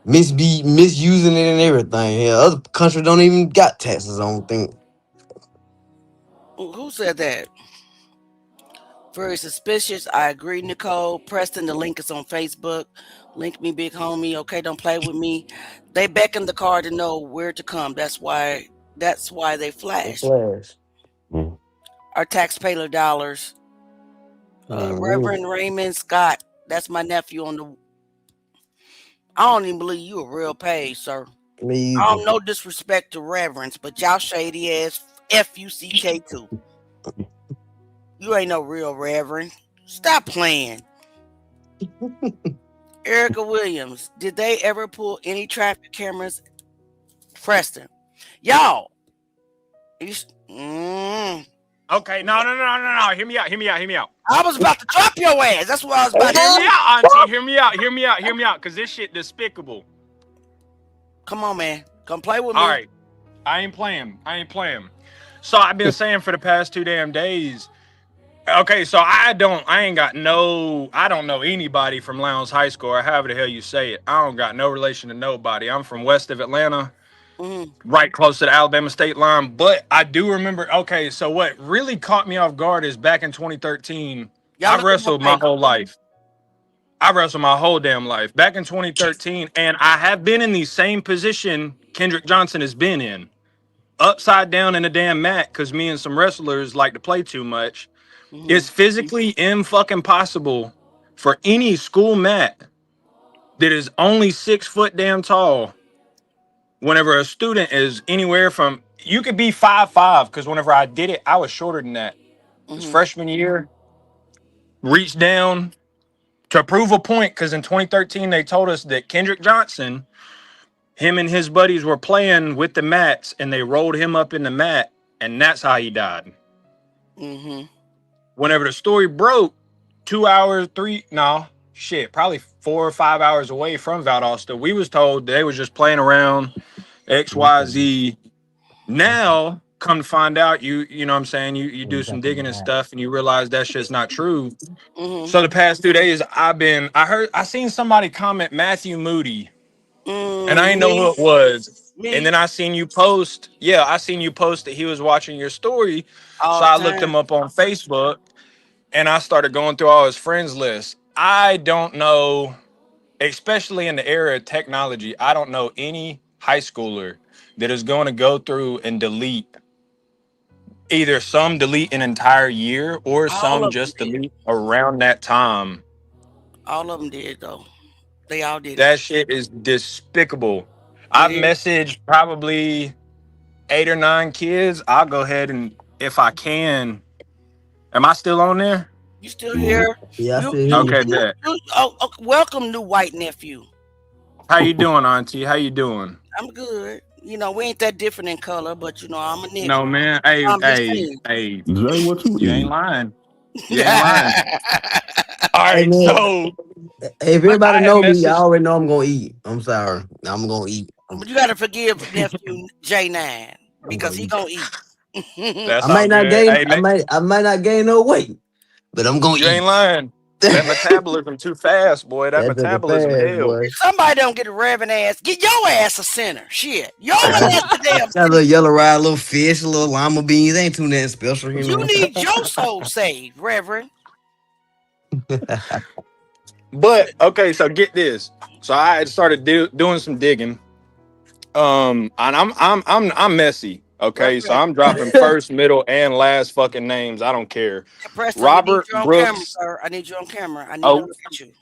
misusing it and everything. Yeah, other countries don't even got taxes. I don't think. Who said that? Very suspicious. I agree, Nicole. Preston, the link is on Facebook. Link me, big homie. Okay, don't play with me. They beckon the car to know where to come. That's why they flash. Flash. Mm. Our taxpayer dollars. Reverend Raymond Scott. That's my nephew on the. I don't even believe you a real page, sir. Me I don't either. no disrespect to reverends, but y'all shady ass FUCK too. You ain't no real reverend. Stop playing. Erica Williams, did they ever pull any traffic cameras? Preston, y'all. Okay, no. Hear me out. I was about to drop your ass. That's what I was about to Hear do. me out, auntie. Hear me out. Cause this shit despicable. Come on, man. Come play with me. All right. I ain't playing. So I've been saying for the past 2 damn days. Okay, so I don't know anybody from Lowndes High School or however the hell you say it. I don't got no relation to nobody. I'm from west of Atlanta, right close to the Alabama state line. But I do remember, okay, so what really caught me off guard is back in 2013, I wrestled my whole life. I wrestled my whole damn life. Back in 2013, and I have been in the same position Kendrick Johnson has been in. Upside down in the damn mat, because me and some wrestlers like to play too much. It's physically fucking possible for any school mat that is only 6 foot damn tall. Whenever a student is anywhere from, you could be 5'5", because whenever I did it, I was shorter than that. It's freshman year, reached down to prove a point, because in 2013 they told us that Kendrick Johnson, him and his buddies were playing with the mats, and they rolled him up in the mat, and that's how he died. Whenever the story broke, 2 hours, probably 4 or 5 hours away from Valdosta, we was told they was just playing around, XYZ. Now, come to find out, you know what I'm saying, you do some digging and stuff, and you realize that shit's not true. So the past 2 days, I seen somebody comment Matthew Moody, and I didn't know who it was. And then I seen you post that he was watching your story. So I looked him up on Facebook, and I started going through all his friends list. I don't know, especially in the era of technology, I don't know any high schooler that is going to go through and delete either some delete an entire year or All some of them just did. delete around that time. All of them did though. They all did it. That shit is despicable. It I've is. messaged probably 8 or 9 kids. I'll go ahead and if I can. Am I still on there? You still here? Yeah, I You still hear you you. Okay, you, bet. oh, welcome, new white nephew. How you doing, Auntie? How you doing? I'm good. You know, we ain't that different in color, but you know, I'm a No, nephew. man. Hey, I'm just hey, saying. hey. Jay, what you You ain't eat? lying. You ain't lying. All Hey right, man, so hey, if everybody I had know me, y'all messaged. already know I'm gonna eat. I'm sorry. I'm gonna eat. But you gotta forgive nephew J9 I'm gonna because he eat. gonna eat. I That's all might not good. gain. Hey, I might not gain no weight, but I'm gonna you eat. ain't lying. That metabolism too fast, boy. That That took a metabolism fast, hell. boy. If somebody don't get a reverend ass, get your ass a center. Shit. Your ass a damn Got a center. little yellow ride, a little fish, a little lima beans. Ain't too nothing special, you You know. need your soul saved, Reverend. But okay, so get this. So I had started doing some digging. And I'm messy. Okay, so Reverend, I'm dropping first, middle, and last fucking names. I don't care. Preston, we need Robert you on camera, Brooks. sir. I need you on camera. I need to Oh, look at you.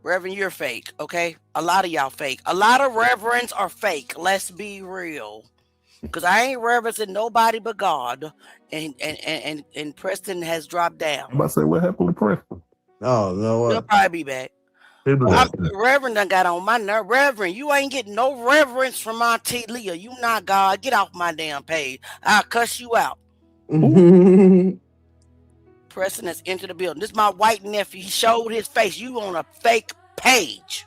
Reverend, you're fake, okay? A lot of y'all fake. A lot of reverends are fake. Let's be real. Because I ain't reverencing nobody but God. And Preston has dropped down. I'm about to say, what happened to Preston? Oh, you know He'll what? probably be back. He do I'm, that. Reverend done got on my nerve. Reverend, you ain't getting no reverence from Auntie Leah. You not God. Get off my damn page. I'll cuss you out. Preston has entered the building. This is my white nephew. He showed his face. You on a fake page.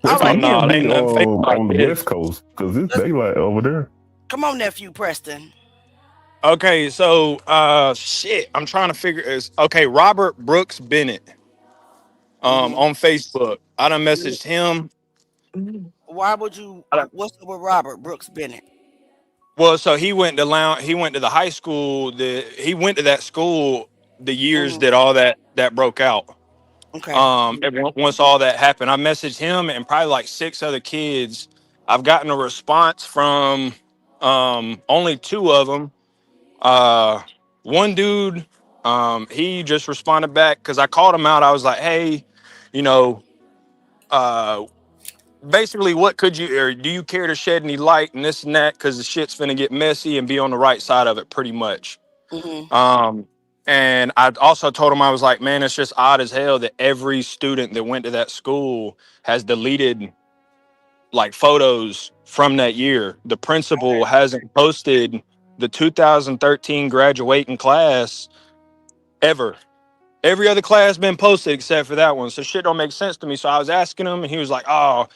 All Preston, oh right, you nephew. no, must it be ain't nothing fake about on the this. West Coast because it's Let's, daylight over there. come on, nephew Preston. Okay, so shit. I'm trying to figure is okay, Robert Brooks Bennett. Hmm. On Facebook. I done messaged him. Why would you? I done- What's up with Robert Brooks Bennett? Well, so he went to the high school he went to that school the years Hmm. that all that broke out. Okay. And once all that happened, I messaged him and probably like 6 other kids. I've gotten a response from only 2 of them. One dude, he just responded back because I called him out. I was like, hey, you know, uh, basically, what could you or do you care to shed any light and this and that? Because the shit's finna get messy and be on the right side of it pretty much. Hmm. Um, and I also told him, I was like, man, it's just odd as hell that every student that went to that school has deleted like photos from that year. The principal hasn't posted the 2013 graduating class ever. Every other class been posted except for that one. So shit don't make sense to me. So I was asking him and he was like, oh,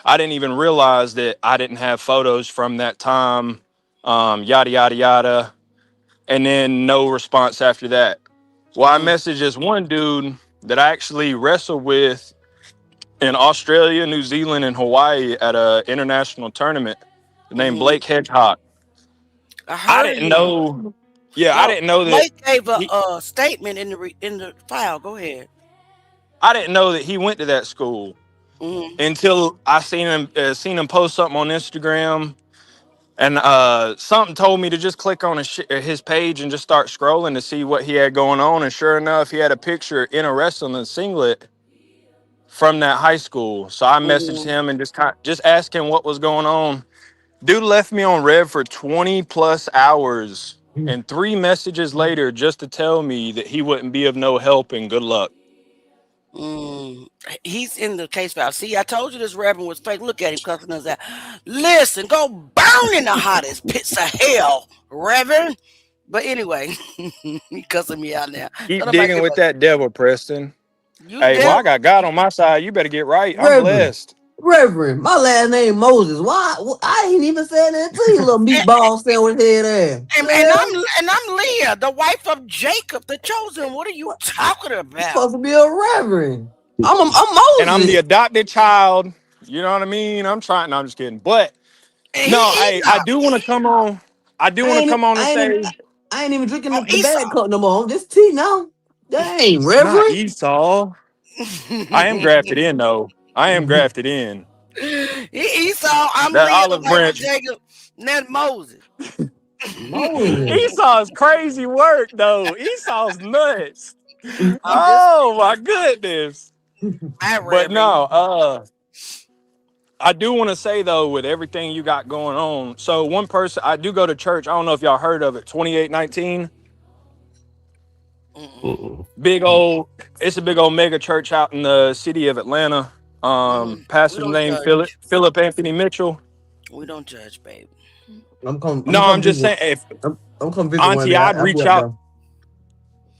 I didn't even realize that I didn't have photos from that time. Yada, yada, yada. And then no response after that. Well, I messaged this one dude that I actually wrestled with in Australia, New Zealand, and Hawaii at a international tournament named Hmm. Blake Hedgehog. I I heard of didn't him. know. Yeah, I Well, didn't know that Blake gave he. a statement in the file. Go ahead. I didn't know that he went to that school Hmm. until I seen him post something on Instagram, and something told me to just click on his page and just start scrolling to see what he had going on. And sure enough, he had a picture in a wrestling singlet from that high school. So I messaged Hmm. him and just asked him what was going on. Dude left me on red for 20 plus hours and 3 messages later just to tell me that he wouldn't be of no help and good luck. Mm, he's in the case file. See, I told you this Reverend was fake. Look at him cussing us out. Listen, go burn in the hottest pits of hell, Reverend. But anyway, he cussing me out now. So Keep nobody digging give with a that devil, Preston. you Hey, well, devil. I got God on my side. You better get right. I'm Reverend, blessed. Reverend, my last name Moses. Why? I ain't even saying that to you, little And, meatball sandwich head ass. and Yeah, I'm Leah, the wife of Jacob, the chosen. What are you talking you about? supposed to be a reverend. I'm And I'm the Moses. adopted child. You know what I mean? I'm trying. No, I'm just kidding. But And no, he I Esau. do want to come on. I do I want to ain't, e- come on and I ain't, even, say I ain't even drinking Oh, the bad Esau. cup no more. This tea now. Dang, not Reverend. Esau. I am grafted in though. I am grafted in. Esau, I'm That Leah, the olive wife of branch. Jacob. Not Moses. Moses. Esau's crazy work though. Esau's nuts. I'm just Oh my goodness. I But Reverend. no, I do want to say though, with everything you got going on, so one person I do go to church. I don't know if y'all heard of it. 2819, Mm-mm. it's a big old mega church out in the city of Atlanta. We Pastor's don't name judge. Philip Anthony Mitchell. We don't judge, babe. I'm No, come I'm just visit. saying, if I'm come visit one Auntie, day. I'd I'll be reach up out. there.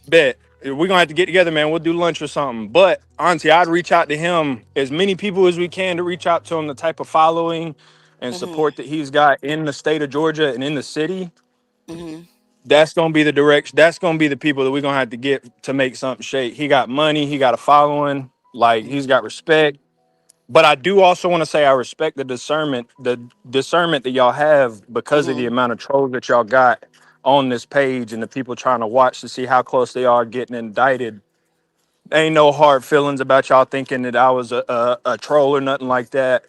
Bet we're gonna have to get together, man. We'll do lunch or something. But Auntie, I'd reach out to him, as many people as we can, to reach out to him, the type of following and Mm-hmm. support that he's got in the state of Georgia and in the city. Mm-hmm. That's gonna be the direction. That's gonna be the people that we're gonna have to get to make something shake. He got money. He got a following. Like, he's got respect. But I do also want to say I respect the discernment that y'all have because of the Mm-hmm. amount of trolls that y'all got on this page and the people trying to watch to see how close they are getting indicted. Ain't no hard feelings about y'all thinking that I was a troll or nothing like that.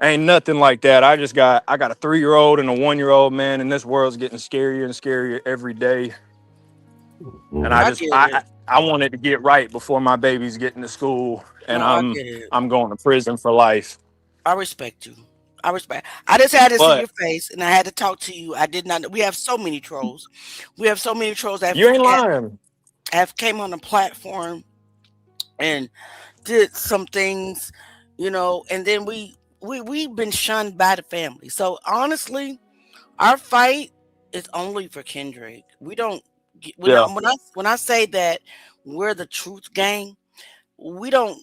Ain't nothing like that. I got a 3-year-old and a 1-year-old, man, and this world's getting scarier and scarier every day. And Mm-hmm. I get it. I wanted to get right before my baby's getting to school and No, I get it. I'm going to prison for life. I respect you. I respect. I just had to see But your face, and I had to talk to you. I did not. We have so many trolls. We have so many trolls that you ain't lying. have came on the platform and did some things, and then we've been shunned by the family. So honestly, our fight is only for Kendrick. We don't. Yeah. When I say that we're the truth gang, we don't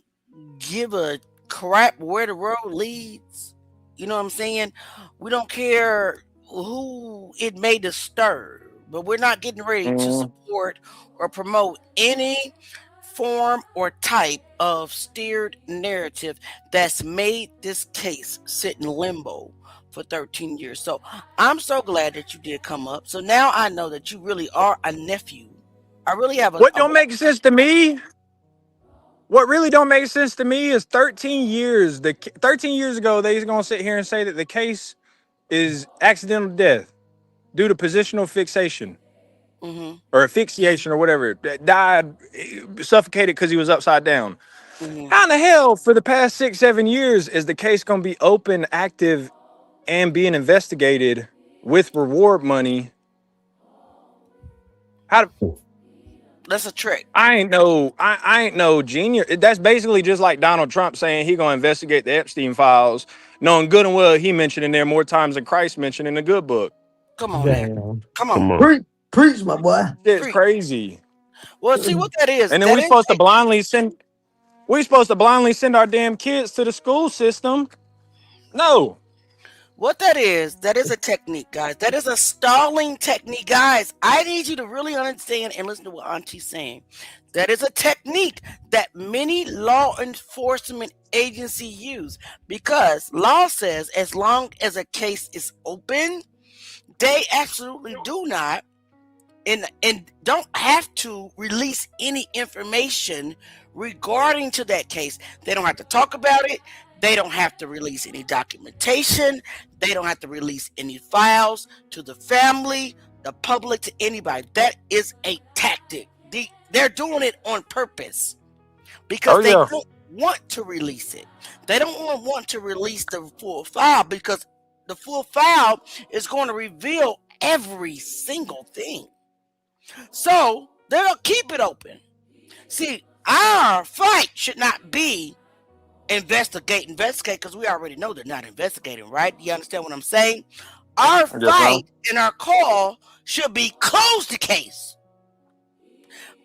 give a crap where the road leads. You know what I'm saying? We don't care who it may disturb, but we're not getting ready to Mm. support or promote any form or type of steered narrative that's made this case sit in limbo for 13 years. So I'm so glad that you did come up. So now I know that you really are a nephew. I really have What don't make sense to me? What really don't make sense to me is 13 years. 13 years ago, they's gonna sit here and say that the case is accidental death due to positional fixation Mhm, or asphyxiation or whatever. That died, suffocated because he was upside down. mhm. How in the hell, for the past 6, 7 years, is the case gonna be open, active, and being investigated with reward money? How? That's a trick. I ain't no genius. That's basically just like Donald Trump saying he gonna investigate the Epstein files, knowing good and well he mentioned in there more times than Christ mentioned in the good book. Come on now. Damn. Come Come on. on. Preach, my boy. It's Preach. crazy. Well, see what that is. And then That is we supposed to blindly send our damn kids to the school system. No. what that is. That is a technique, guys. That is a stalling technique, guys. I need you to really understand and listen to what Auntie's saying. That is a technique that many law enforcement agencies use because law says as long as a case is open, they absolutely do not and don't have to release any information regarding to that case. They don't have to talk about it. They don't have to release any documentation. They don't have to release any files to the family, the public, to anybody. That is a tactic. They're doing it on purpose because they don't want to release it. They don't want to release the full file because the full file is going to reveal every single thing. So they'll keep it open. See, our fight should not be investigate, because we already know they're not investigating, right? You understand what I'm saying? Our fight and our call should be close the case.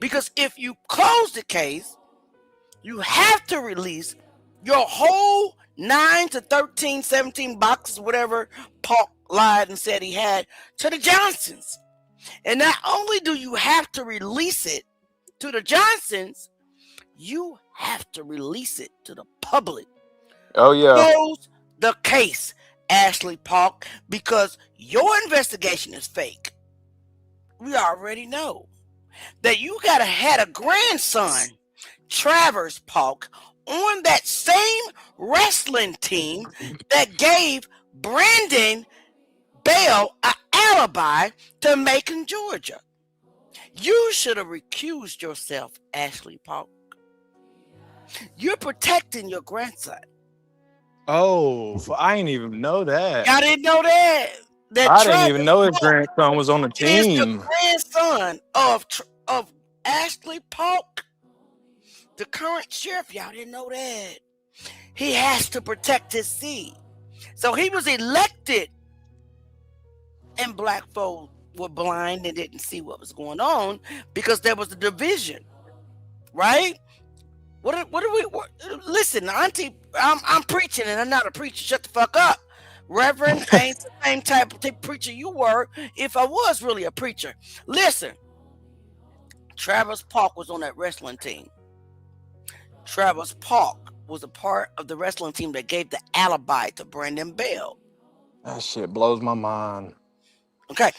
Because if you close the case, you have to release your whole 9 to 13, 17 boxes, whatever Paul lied and said he had, to the Johnsons. And not only do you have to release it to the Johnsons, you have to release it to the public. Oh yeah. Close the case, Ashley Park, because your investigation is fake. We already know that you gotta had a grandson, Travers Park, on that same wrestling team that gave Brandon Bell an alibi to Macon, Georgia. You should have recused yourself, Ashley Polk. You're protecting your grandson. Oh, I didn't even know that. Y'all didn't know that? That I didn't Travis even know his Polk grandson was on the is the team. grandson of Ashley Polk, the current sheriff. Y'all didn't know that. He has to protect his seed. So he was elected, and black folk were blind and didn't see what was going on because there was a division, right? Listen, Auntie, I'm preaching and I'm not a preacher. Shut the fuck up. Reverend, I ain't the same type of preacher you were if I was really a preacher. Listen, Travis Polk was on that wrestling team. Travis Polk was a part of the wrestling team that gave the alibi to Brandon Bell. That shit blows my mind. Okay.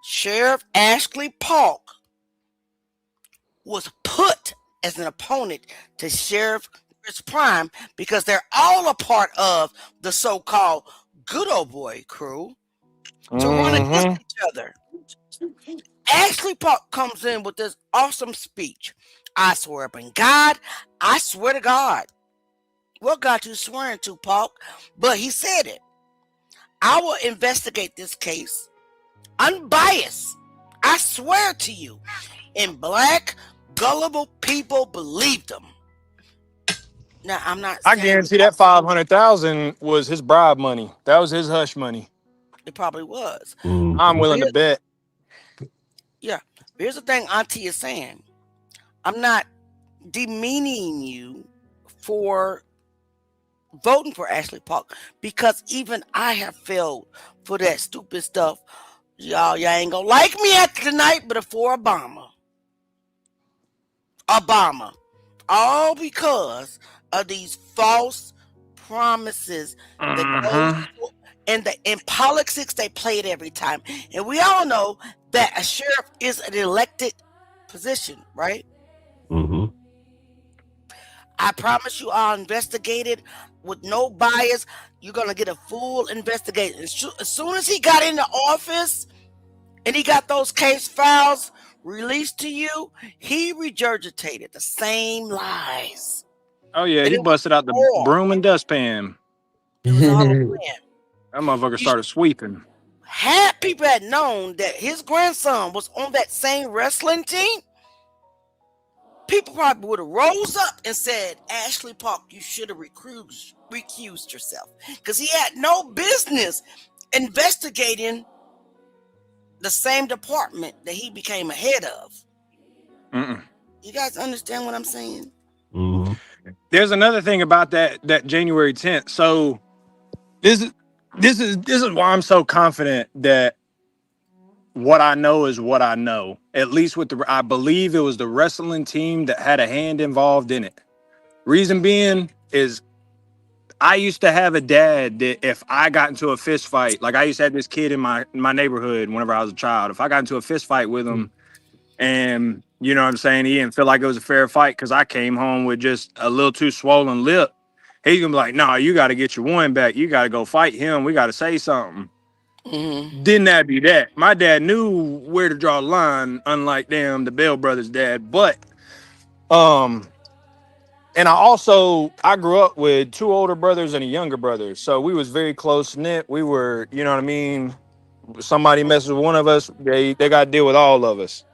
Sheriff Ashley Polk was put as an opponent to Sheriff Chris Prime because they're all a part of the so-called good old boy crew to run against each other. Ashley Polk comes in with this awesome speech. I swear up in God, I swear to God. What God you swearing to, Polk? But he said it. I will investigate this case unbiased. I swear to you. And black, gullible people believed him. Now, I'm not I saying guarantee that 500,000 was his bribe money. That was his hush money. it probably was. I'm willing to bet. Yeah. Here's the thing Auntie is saying. I'm not demeaning you for voting for Ashley Polk because even I have failed for that stupid stuff. Y'all ain't gonna like me after tonight, but for Obama. All because of these false promises that goes and in politics they play it every time. And we all know that a sheriff is an elected position, right? Mm-hmm. I promise you I'll investigate it with no bias. You're going to get a full investigation. As soon as he got into office and he got those case files released to you, he regurgitated the same lies. Oh, yeah. And He it was busted out the all- broom and dustpan. It was all a plan. That motherfucker started sweeping. Had people had known that his grandson was on that same wrestling team, people probably would have rose up and said, Ashley Polk, you should have recused yourself. Because he had no business investigating the same department that he became a head of. You guys understand what I'm saying? Mm-hmm. There's another thing about that January 10th. So this is why I'm so confident that what I know is what I know. At least I believe it was the wrestling team that had a hand involved in it. Reason being is I used to have a dad that if I got into a fist fight, like I used to have this kid in my neighborhood whenever I was a child. If I got into a fist fight with him and you know what I'm saying, he didn't feel like it was a fair fight because I came home with just a little too swollen lip, he's gonna be like, no, you got to get your one back. You got to go fight him. We got to say something. Didn't that be that? My dad knew where to draw the line, unlike the Bell brothers' dad. But and I grew up with two older brothers and a younger brother, so we was very close knit. We were, you know what I mean. Somebody messes with one of us, they got to deal with all of us.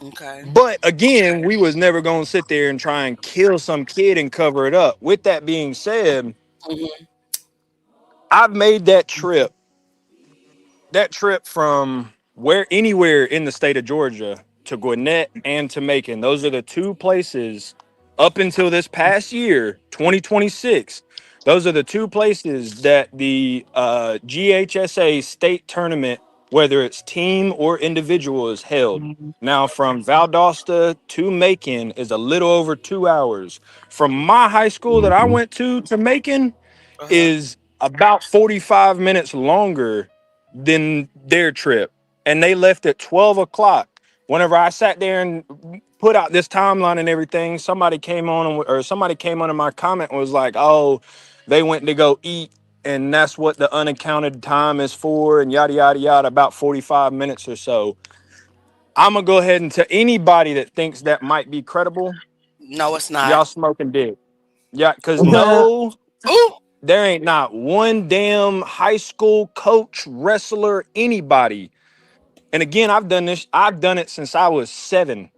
Okay. But again, we was never gonna sit there and try and kill some kid and cover it up. With that being said, I've made that trip from anywhere in the state of Georgia to Gwinnett and to Macon. Those are the two places up until this past year, 2026. Those are the two places that the GHSA state tournament, whether it's team or individual, is held. Now, from Valdosta to Macon is a little over 2 hours. From my high school that I went to Macon is about 45 minutes longer than their trip. And they left at 12 o'clock. Whenever I sat there and put out this timeline and everything, somebody came on under my comment and was like, oh, they went to go eat and that's what the unaccounted time is for, and yada yada yada, about 45 minutes or so. I'm gonna go ahead and tell anybody that thinks that might be credible, No, it's not. y'all smoking dick. Yeah, because Yeah. no, Ooh, there ain't not one damn high school coach, wrestler, anybody. And again, I've done it since I was 7,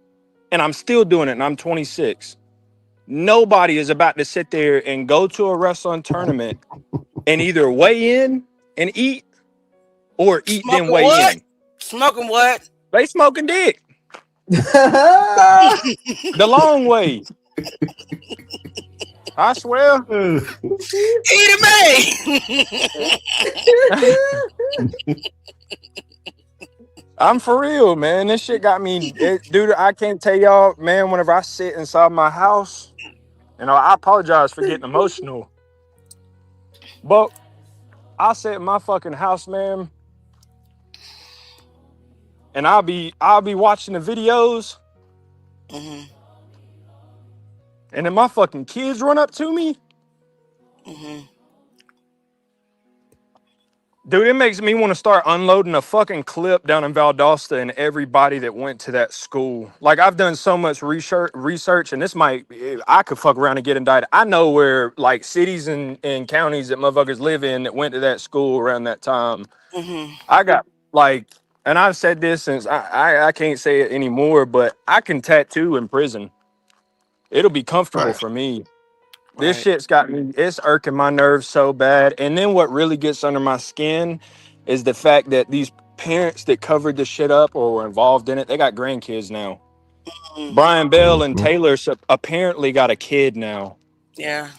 and I'm still doing it, and I'm 26. Nobody is about to sit there and go to a wrestling tournament and either weigh in and eat or eat then smoking weigh what? in. Smoking what? They smoking dick the long way. I swear. Eat it, I'm for real, man. This shit got me, dude. I can't tell y'all, man. Whenever I sit inside my house, I apologize for getting emotional, but I sit in my fucking house, man, and I'll be watching the videos, hmm and then my fucking kids run up to me. hmm Dude, it makes me want to start unloading a fucking clip down in Valdosta and everybody that went to that school. Like, I've done so much research, and I could fuck around and get indicted. I know where, like, cities and counties that motherfuckers live in that went to that school around that time. hmm I got, like, and I've said this since I can't say it anymore, but I can tattoo in prison. It'll be comfortable Right. for me. This Right. shit's got me, it's irking my nerves so bad. And then what really gets under my skin is the fact that these parents that covered the shit up or were involved in it, they got grandkids now. Mm, Brian Bell and Taylor apparently got a kid now. yeah.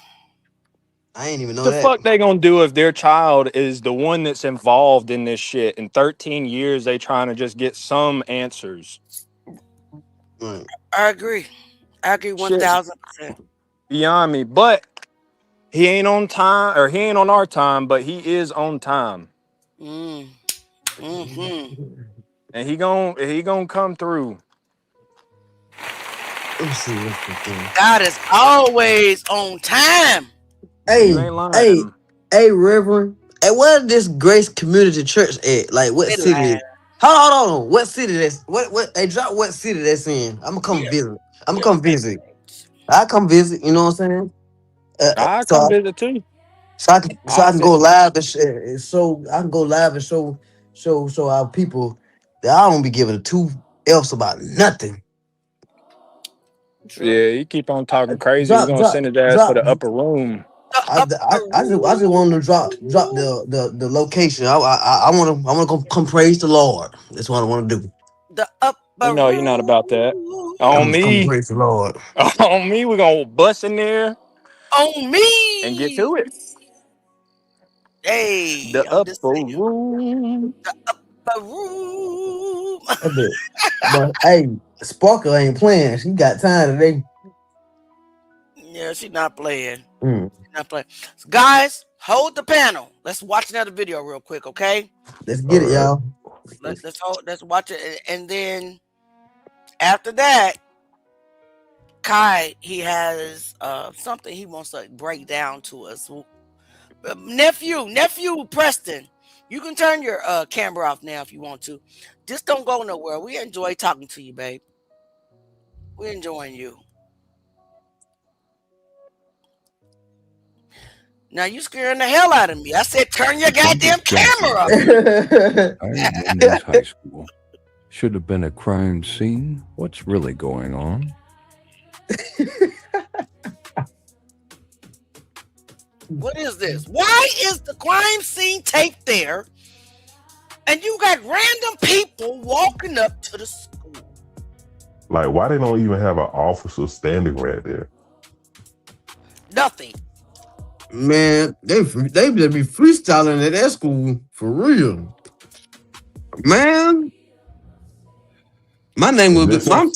I ain't even know The that. fuck they gonna do if their child is the one that's involved in this shit? In 13 years, they trying to just get some answers. Right. I agree. I agree Shit's 1000%. beyond me. But he ain't on time, or he ain't on our time, but he is on time. Mm. hmm And he gon' come through. Let me see what's the thing. God is always on time. You Hey, ain't hey, lying. hey, Reverend. Hey, where this Grace Community Church at? Like, what They city? lying. Hold on. What city that's what they drop what city that's in? I'm gonna come Yeah. visit. I'm gonna Yeah. come visit. I come visit, you know what I'm saying? I So come visit too. I I can go sit. live and show I can go live and show our people that I don't be giving a two else about nothing. True. Yeah, you keep on talking crazy. We're Drop gonna drop send his ass for drop. the upper room. The upper I just want to drop room. the location. I want to come praise the Lord. That's what I want to do. The You upper know you're not about that. On room. Come me. praise the Lord. On me, we're gonna bust in there On and get me. to it. Hey, The I'm just upper saying. room. The upper room. I bet. But hey, Sparkle ain't playing. She got time today. Yeah, she's not playing. Mm, She's not playing. So guys, hold the panel. Let's watch another video real quick, okay? let's All get it, right. y'all. Let's watch it, and then after that, Kai he has something he wants to break down to us. Nephew Preston, you can turn your camera off now if you want to. Just don't go nowhere. We enjoy talking to you, babe. We're enjoying you. Now you scaring the hell out of me. I said turn your goddamn Kendrick Johnson camera off. case. Lowndes High School. Should have been a crime scene. What's really going on? What is this? Why is the crime scene tape there? And you got random people walking up to the school. Like, why they don't even have an officer standing right there? Nothing. Man, they just be freestyling at that school for real. Man, my name And would just be so,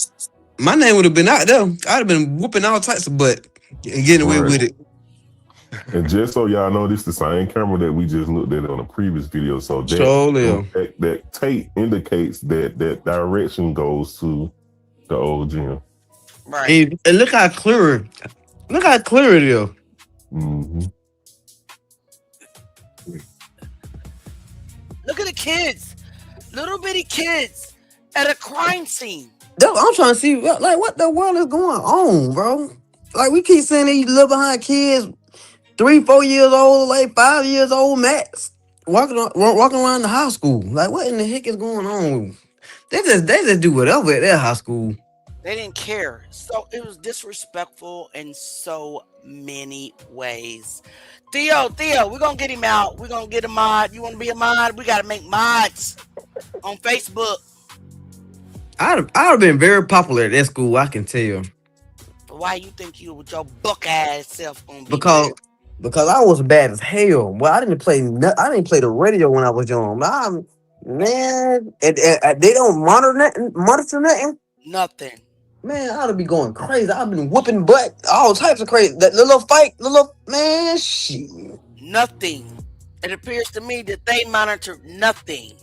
my name would have been out there. I'd have been whooping all types of butt and getting away right. with it. And just so y'all know, this is the same camera that we just looked at on a previous video. So that tape indicates that direction goes to the old gym. Right. And look how clear it is. Mm-hmm. Look at the kids, little bitty kids at a crime scene. I'm trying to see, like, what the world is going on, bro? Like, we keep saying these little behind kids, 3, 4 years old, like 5 years old max, walking around the high school. Like, what in the heck is going on? They just do whatever at their high school. They didn't care. So it was disrespectful in so many ways. Theo, we're gonna get him out. We're gonna get a mod. You wanna be a mod? We gotta make mods on Facebook. I'd have been very popular at that school, I can tell. Why you think you with your buck ass self gonna be Because I was bad as hell. Well, I didn't play the radio when I was young. Man, and they don't monitor nothing. nothing? Man, I'd be going crazy. I've been whooping butt, all types of crazy. That man, shit. Nothing. It appears to me that they monitored nothing.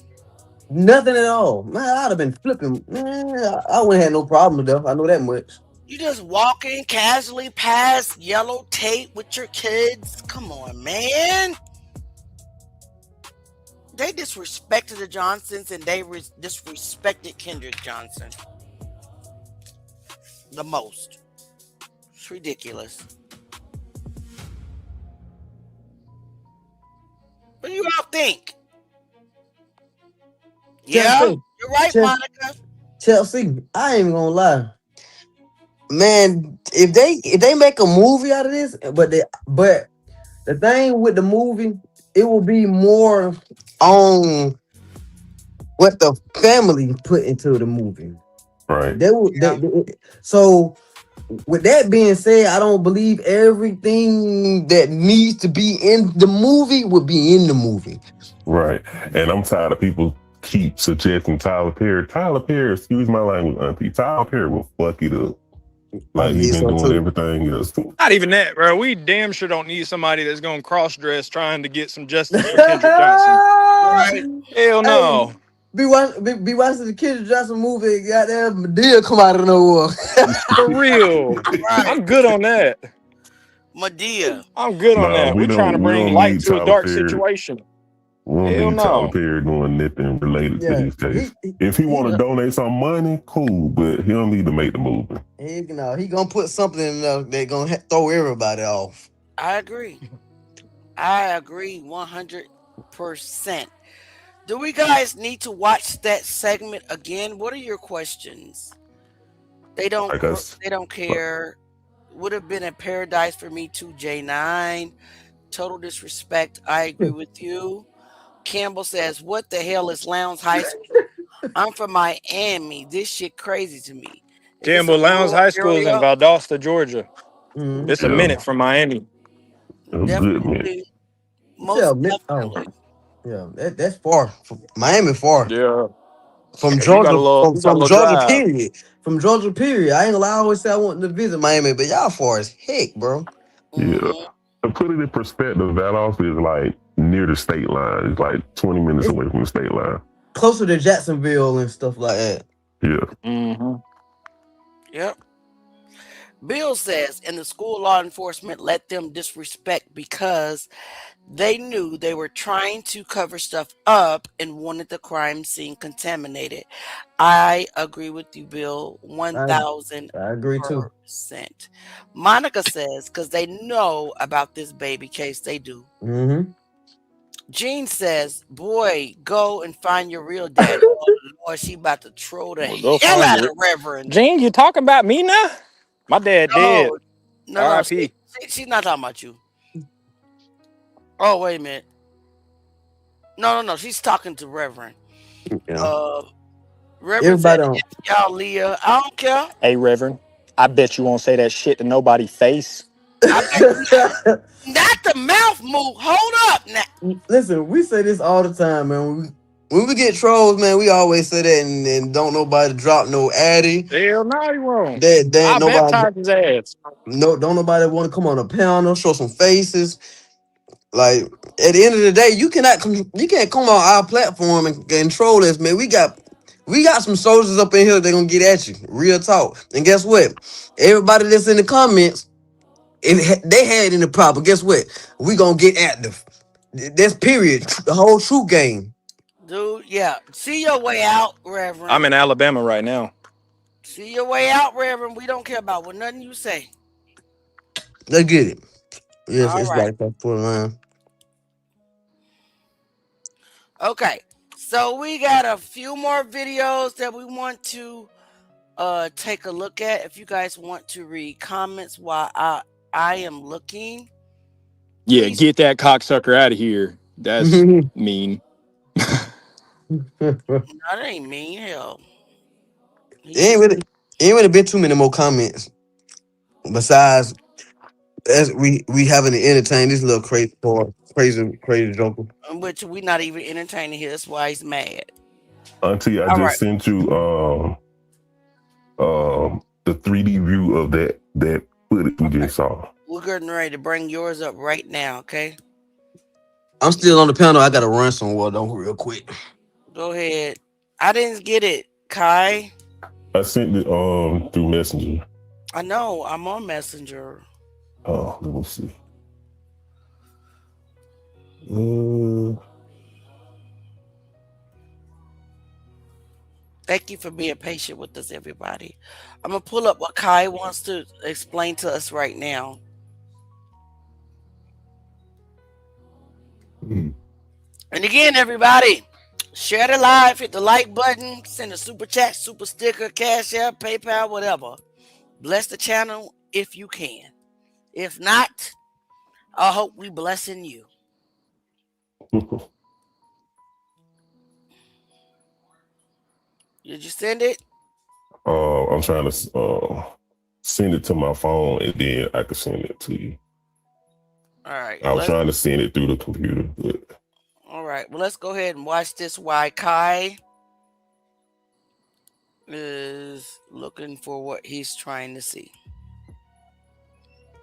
Nothing at all. Man, I'd have been flipping. Man, I wouldn't have no problem with that. I know that much. You just walking casually past yellow tape with your kids. Come on, man. They disrespected the Johnsons and they disrespected Kendrick Johnson the most. It's ridiculous. What do you all think? Yeah, Chelsea. you're right, Monica. Chelsea, I ain't even gonna lie. Man, if they make a movie out of this, but the thing with the movie, it will be more on what the family put into the movie. Right. So with that being said, I don't believe everything that needs to be in the movie would be in the movie. Right. And I'm tired of people keep suggesting Tyler Perry. Tyler Perry, excuse my language, auntie. Tyler Perry will fuck it up. Like he's been doing everything else. Not even that, bro. We damn sure don't need somebody that's going to cross-dress trying to get some justice for Kendrick Johnson. Right? Hell no. Be watching the Kendrick Johnson movie. Goddamn, Madea come out of nowhere. For real. Right. I'm good on that. Madea. I'm good on that. We're trying to bring light to a dark situation. We don't need Tyler Perry doing nothing related to this case. If he want to donate some money, cool, but he don't need to make the movie. He gonna put something in there that's gonna throw everybody off. I agree 100%. Do we guys need to watch that segment again? What are your questions? They don't care. Would have been a paradise for me too, J9. Total disrespect. I agree with you. Campbell says, what the hell is Lowndes High School? I'm from Miami. This shit crazy to me. Campbell, Lowndes High School is in Valdosta, Georgia. Mm-hmm. It's a minute from Miami. Definitely. Most definitely. Yeah, that's far. Miami far. Yeah. From Georgia, from Georgia, period. From Georgia, period. I ain't gonna lie, I always say I want to visit Miami, but y'all far as heck, bro. Yeah. To put it in perspective, Valdosta is like near the state line. It's like 20 minutes away from the state line. Closer to Jacksonville and stuff like that. Yeah. Mm-hmm. Yep. Bill says, and the school law enforcement let them disrespect because they knew they were trying to cover stuff up and wanted the crime scene contaminated. I agree with you, Bill. 1,000%. I agree too. Monica says, because they know about this baby case, they do. Mm-hmm. Jean says, boy, go and find your real daddy. Oh, Lord, she about to throw the hell out of Reverend. Jean, you talking about me now? My dad dead. No, she's not talking about you. Oh, wait a minute. No. She's talking to Reverend. Yeah. Reverend said, y'all, Leah, I don't care. Hey, Reverend, I bet you won't say that shit to nobody's face. Not the mouth move. Hold up now. Listen, we say this all the time, man. When we get trolls, man, we always say that and don't nobody drop no addy. Hell no, you won't. I baptize his ass. No, don't nobody want to come on a panel, show some faces. Like, at the end of the day, you can't come on our platform and troll us, man. We got some soldiers up in here that gonna get at you. Real talk. And guess what? Everybody that's in the comments, they had in the problem. Guess what? We gonna get active. That's period. The whole true game. Dude, yeah. See your way out, Reverend. I'm in Alabama right now. See your way out, Reverend. We don't care about what nothing you say. Let's get it. Yes, All it's right. right back for the line. Okay. So we got a few more videos that we want to take a look at. If you guys want to read comments while I am looking. Yeah, Please. get that cocksucker out of here. That's mean. No, that ain't mean. Hell. Ain't really been too many more comments besides as we having to entertain this little crazy joker. Which we not even entertaining here. That's why he's mad. Auntie, I All just sent you the 3D view of that footage we just saw. We're getting ready to bring yours up right now, okay? I'm still on the panel. I gotta run somewhere though, real quick. Go ahead. I didn't get it, Kai. I sent it through Messenger. I know. I'm on Messenger. Oh, let me see. Thank you for being patient with us, everybody. I'm gonna pull up what Kai wants to explain to us right now. And again, everybody, share the live, hit the like button, send a super chat, super sticker, Cash App, PayPal, whatever. Bless the channel if you can. If not, I hope we blessing you. Did you send it? I'm trying to send it to my phone and then I can send it to you. All right. I was trying to send it through the computer. But... All right. Well, let's go ahead and watch this while Kai is looking for what he's trying to see.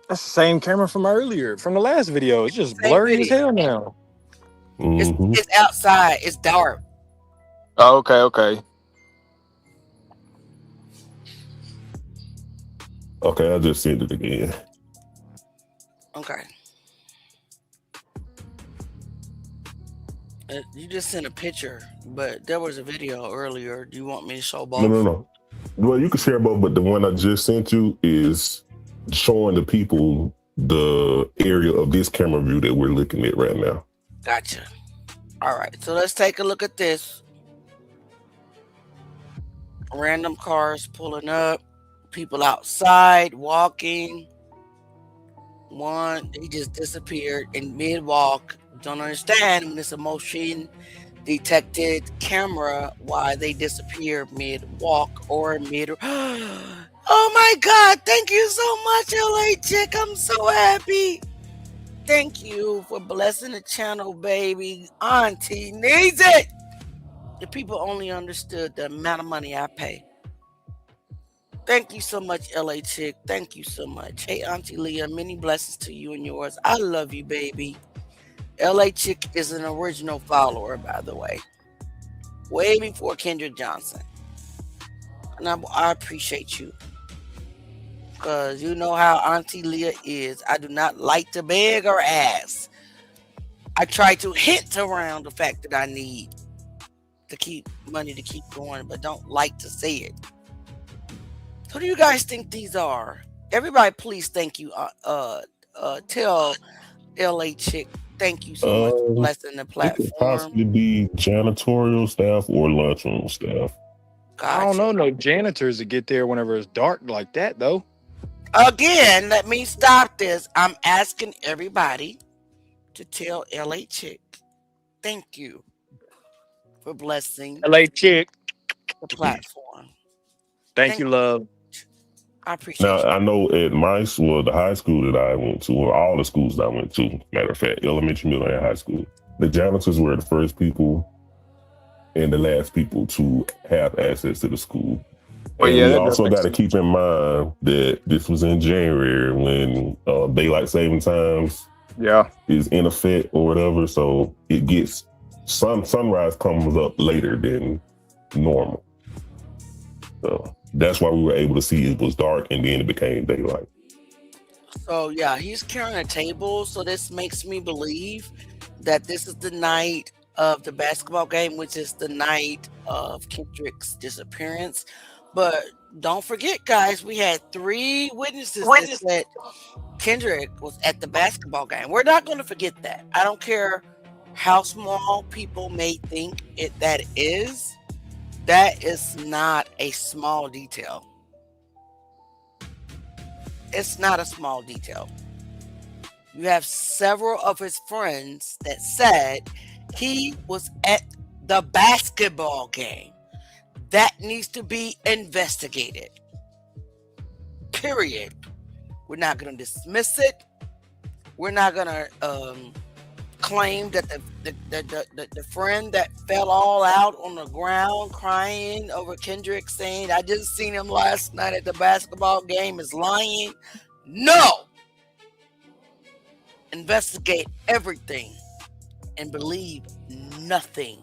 That's the same camera from earlier, from the last video. It's just blurry as hell now. It's outside. It's dark. Oh, okay. Okay, I just sent it again. Okay. You just sent a picture, but there was a video earlier. Do you want me to show both? No. Well, you can share both, but the one I just sent you is showing the people the area of this camera view that we're looking at right now. Gotcha. All right, so let's take a look at this. Random cars pulling up, people outside walking. One, he just disappeared in mid-walk. Don't understand when it's a motion detected camera why they disappear mid-walk or mid. Oh my God! Thank you so much, LA Chick. I'm so happy. Thank you for blessing the channel, baby. Auntie needs it. The people only understood the amount of money I pay. Thank you so much, LA Chick. Thank you so much. Hey, Auntie Leah, many blessings to you and yours. I love you, baby. LA Chick is an original follower, by the way. Way before Kendrick Johnson. And I appreciate you. Because you know how Auntie Leah is. I do not like to beg or ask. I try to hint around the fact that I need to keep money to keep going, but don't like to say it. Who do you guys think these are? Everybody, please thank you. Tell LA Chick, thank you so much for blessing the platform. It could possibly be janitorial staff or lunchroom staff. Gotcha. I don't know no janitors that get there whenever it's dark like that, though. Again, let me stop this. I'm asking everybody to tell LA Chick, thank you for blessing LA Chick, the platform. Thank you, love. I appreciate Now, you. I know at my school, the high school that I went to, or all the schools that I went to, matter of fact, elementary, middle, and high school, the janitors were the first people and the last people to have access to the school. Well, and yeah, we that also does got to make keep in mind that this was in January when daylight saving times is in effect or whatever. So it gets sunrise comes up later than normal. So that's why we were able to see it was dark and then it became daylight. So yeah, he's carrying a table. So this makes me believe that this is the night of the basketball game, which is the night of Kendrick's disappearance. But don't forget, guys, we had 3 witnesses that said Kendrick was at the basketball game. We're not going to forget that. I don't care how small people may think that is. That is not a small detail. It's not a small detail. You have several of his friends that said he was at the basketball game. That needs to be investigated. Period. We're not going to dismiss it. We're not going to claim that the friend that fell all out on the ground crying over Kendrick saying, I just seen him last night at the basketball game is lying. No! Investigate everything and believe nothing.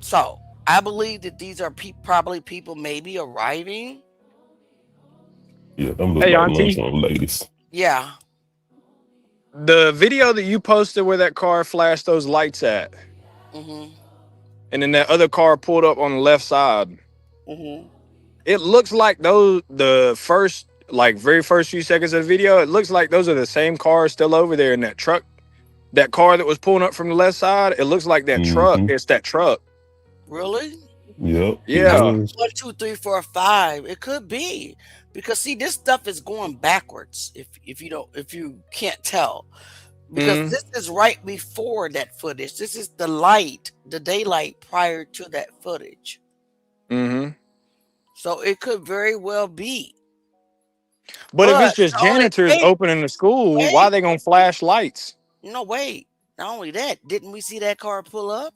So I believe that these are probably people maybe arriving. Yeah, them look like Muslim ladies. Yeah. The video that you posted where that car flashed those lights at, Mm-hmm. and then that other car pulled up on the left side. Mm-hmm. It looks like those very first few seconds of the video. It looks like those are the same cars still over there in that truck. That car that was pulling up from the left side. It looks like that truck. It's that truck. Really? Yep. Yeah. 1, 2, 3, 4, 5. It could be because see, this stuff is going backwards. If you can't tell, because this is right before that footage. This is the daylight prior to that footage. Mm-hmm. So it could very well be. But if it's just janitors opening the school, why are they gonna flash lights? No, wait. Not only that, didn't we see that car pull up?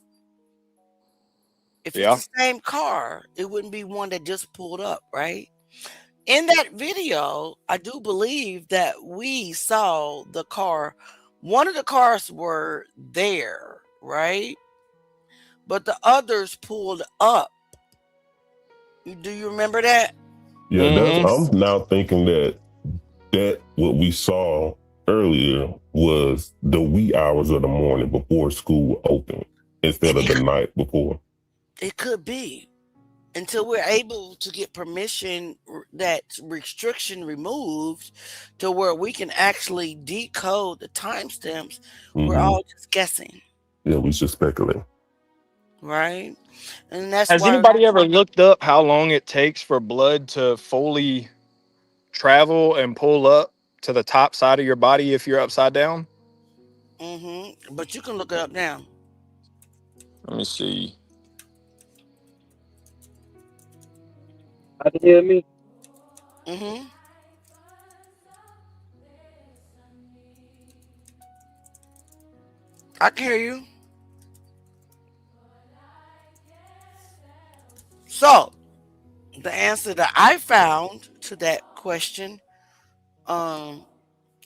If Yeah. it's the same car, it wouldn't be one that just pulled up, right? In that video, I do believe that we saw the car. One of the cars were there, right? But the others pulled up. Do you remember that? Yeah, I'm now thinking that what we saw earlier was the wee hours of the morning before school opened instead of the night before. It could be. Until we're able to get permission, that restriction removed to where we can actually decode the timestamps, we're all just guessing. Yeah, we should speculate. Right? And that's Has anybody ever looked up how long it takes for blood to fully travel and pull up to the top side of your body if you're upside down? Mm-hmm. But you can look it up now. Let me see. Can you hear me? Mm-hmm. I can hear you. So, the answer that I found to that question, now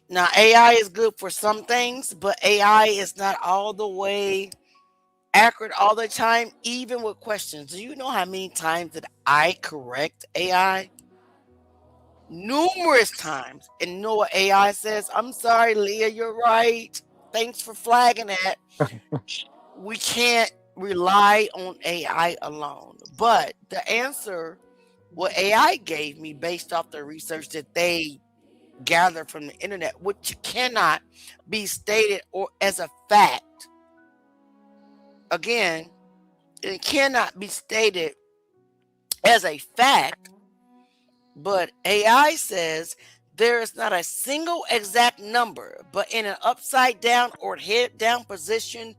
AI is good for some things, but AI is not all the way accurate all the time, even with questions. Do you know how many times that I correct AI? Numerous times. And you know what AI says? I'm sorry, Leah, you're right. Thanks for flagging that. We can't rely on AI alone. But the answer, what AI gave me based off the research that they gathered from the internet, which cannot be stated or as a fact. Again, it cannot be stated as a fact, but AI says there is not a single exact number, but in an upside down or head down position,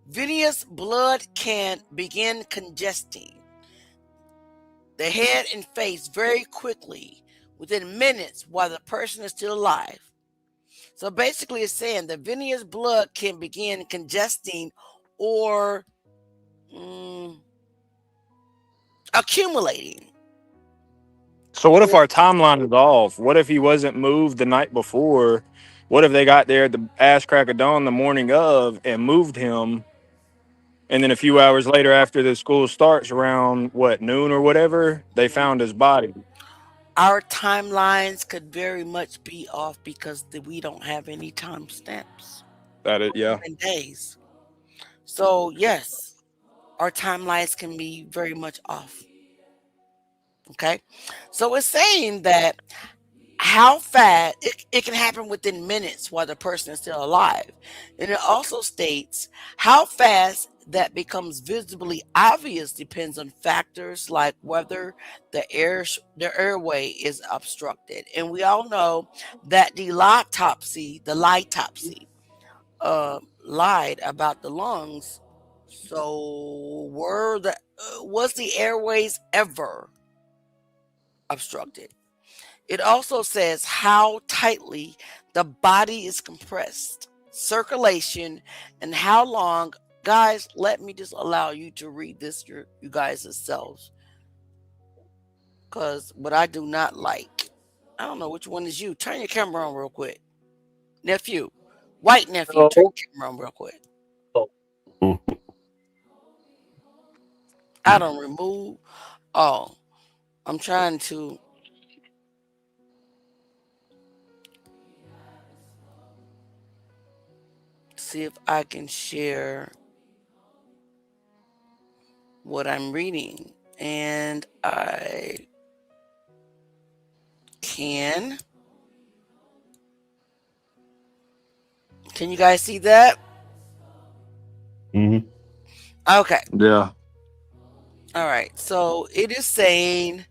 venous blood can begin congesting the head and face very quickly within minutes while the person is still alive. So basically it's saying the venous blood can begin congesting or accumulating. So what if our timeline is off? What if he wasn't moved the night before? What if they got there at the ass crack of dawn the morning of and moved him? And then a few hours later after the school starts around noon or whatever, they found his body. Our timelines could very much be off because we don't have any timestamps. That it, yeah. in days. So yes, our timelines can be very much off. Okay. So it's saying that how fast it can happen within minutes while the person is still alive. And it also states how fast that becomes visibly obvious depends on factors like whether the airway is obstructed. And we all know that the litopsy lied about the lungs. So was the airways ever obstructed? It also says how tightly the body is compressed, circulation, and how long. Guys, let me just allow you to read this you guys yourselves. Because what I do not like, I don't know which one is you. Turn your camera on real quick. Nephew, white nephew, turn No. your camera on real quick. Mhm. I don't remove. Oh, I'm trying to. See if I can share what I'm reading. And I can. Can you guys see that? Mhm. Okay. Yeah. All right. So it is saying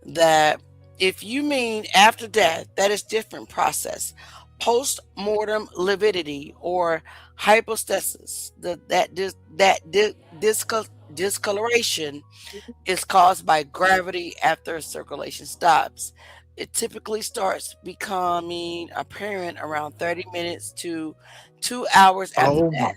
that if you mean after death, that is different process. Post-mortem lividity or hypostasis, discoloration is caused by gravity after circulation stops. It typically starts becoming apparent around 30 minutes to 2 hours after Oh death. my.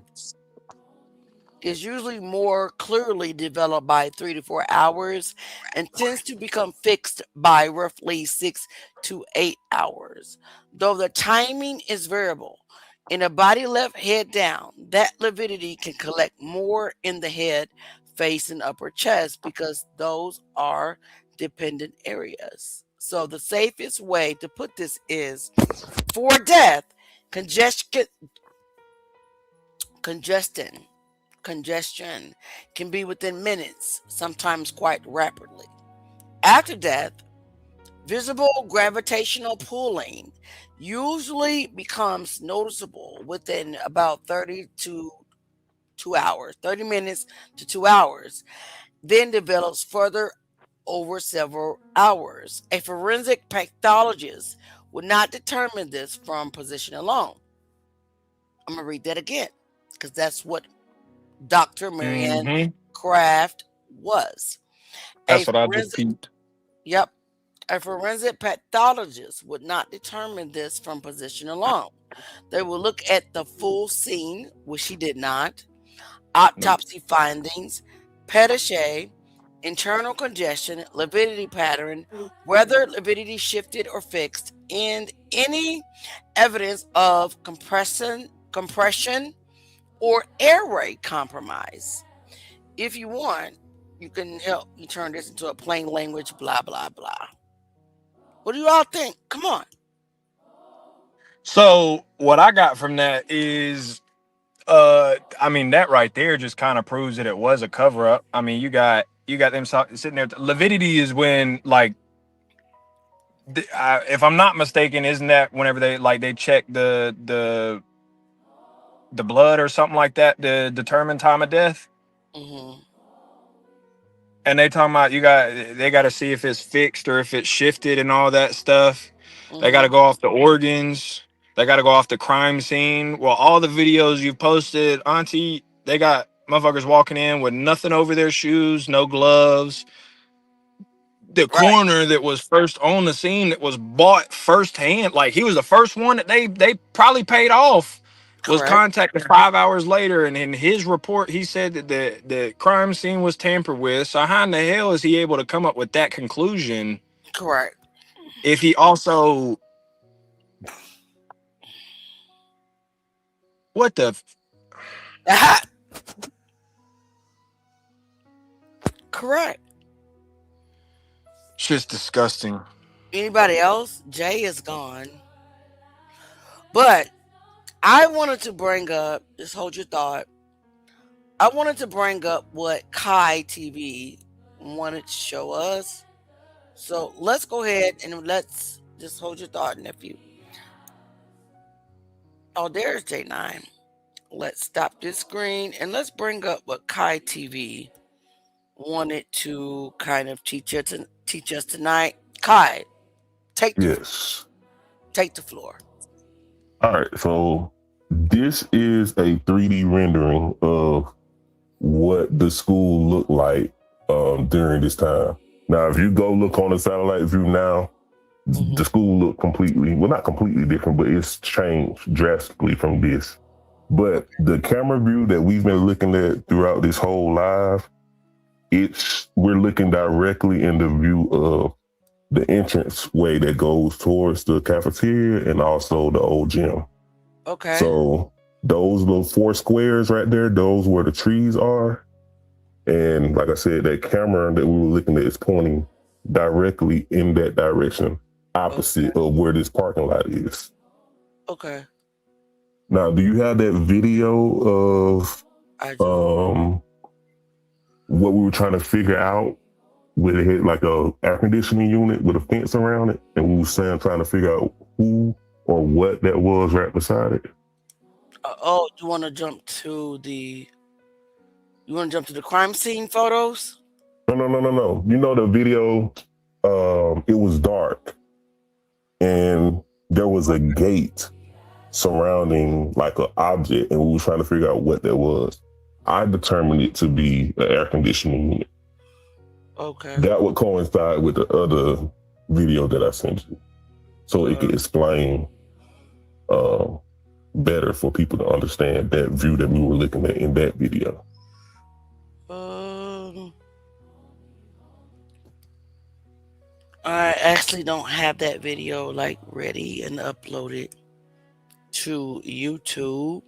Is usually more clearly developed by 3 to 4 hours and tends to become fixed by roughly 6 to 8 hours. Though the timing is variable, in a body left head down, that lividity can collect more in the head, face, and upper chest because those are dependent areas. So the safest way to put this is for death, congestion congestion congestion can be within minutes, sometimes quite rapidly. After death, visible gravitational pulling usually becomes noticeable within about 30 minutes to 2 hours, then develops further over several hours. A forensic pathologist would not determine this from position alone. I'm going to read that again because that's what Dr. Marianne Mm-hmm. Kraft was. A That's what I just forensic, peeped. yep, a forensic pathologist would not determine this from position alone. They will look at the full scene, which he did not, Nope. autopsy findings, petache, internal congestion, lividity pattern, whether lividity shifted or fixed, and any evidence of compression or airway compromise. If you want, you can help me turn this into a plain language, blah, blah, blah. What do you all think? Come on. So what I got from that is I mean that right there just kind of proves that it was a cover up. I mean you got them sitting there. Lividity is when like if I'm not mistaken, isn't that whenever they check the blood or something like that to determine time of death? Mm-hmm. And they talking about they got to see if it's fixed or if it's shifted and all that stuff. They got Mm-hmm. to go off the organs. They got to go off the crime scene. Well, all the videos you've posted, Auntie, they got motherfuckers walking in with nothing over their shoes, no gloves. The Right. coroner that was first on the scene that was bought firsthand, like he was the first one that they probably paid off, was Correct. contacted 5 hours later, and in his report he said that the crime scene was tampered with. So how in the hell is he able to come up with that conclusion Correct. if he also what the Aha. Correct. shit's disgusting. Anybody else? Jay is gone. But I wanted to bring up, just hold your thought. I wanted to bring up what Kai TV wanted to show us. So let's go ahead and let's just hold your thought, nephew. Oh, there's J9. Let's stop this screen and let's bring up what Kai TV wanted to kind of teach us tonight. Kai, take the floor. All right, so this is a 3D rendering of what the school looked like during this time. Now, if you go look on the satellite view now, the school looked not completely different, but it's changed drastically from this. But the camera view that we've been looking at throughout this whole live, we're looking directly in the view of the entrance way that goes towards the cafeteria and also the old gym. Okay. So those little 4 squares right there, those where the trees are. And like I said, that camera that we were looking at is pointing directly in that direction, opposite of where this parking lot is. Okay. Now, do you have that video of what we were trying to figure out? Where they had like a air conditioning unit with a fence around it, and we were trying to figure out who or what that was right beside it. You want to jump to the crime scene photos? No. You know the video, it was dark and there was a gate surrounding like an object, and we were trying to figure out what that was. I determined it to be an air conditioning unit. Okay. That would coincide with the other video that I sent you. So it could explain better for people to understand that view that we were looking at in that video. I actually don't have that video like ready and uploaded to YouTube.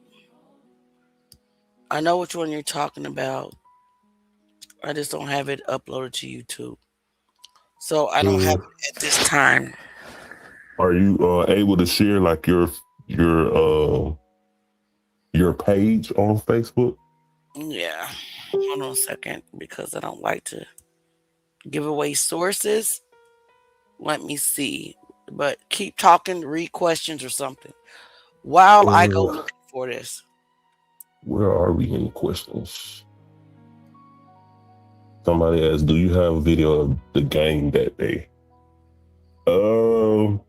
I know which one you're talking about. I just don't have it uploaded to YouTube. So I don't have it at this time. Are you able to share like your page on Facebook? Yeah. Hold on a second, because I don't like to give away sources. Let me see. But keep talking, read questions or something while I go looking for this. Where are we in questions? Somebody asked, do you have a video of the game that day? From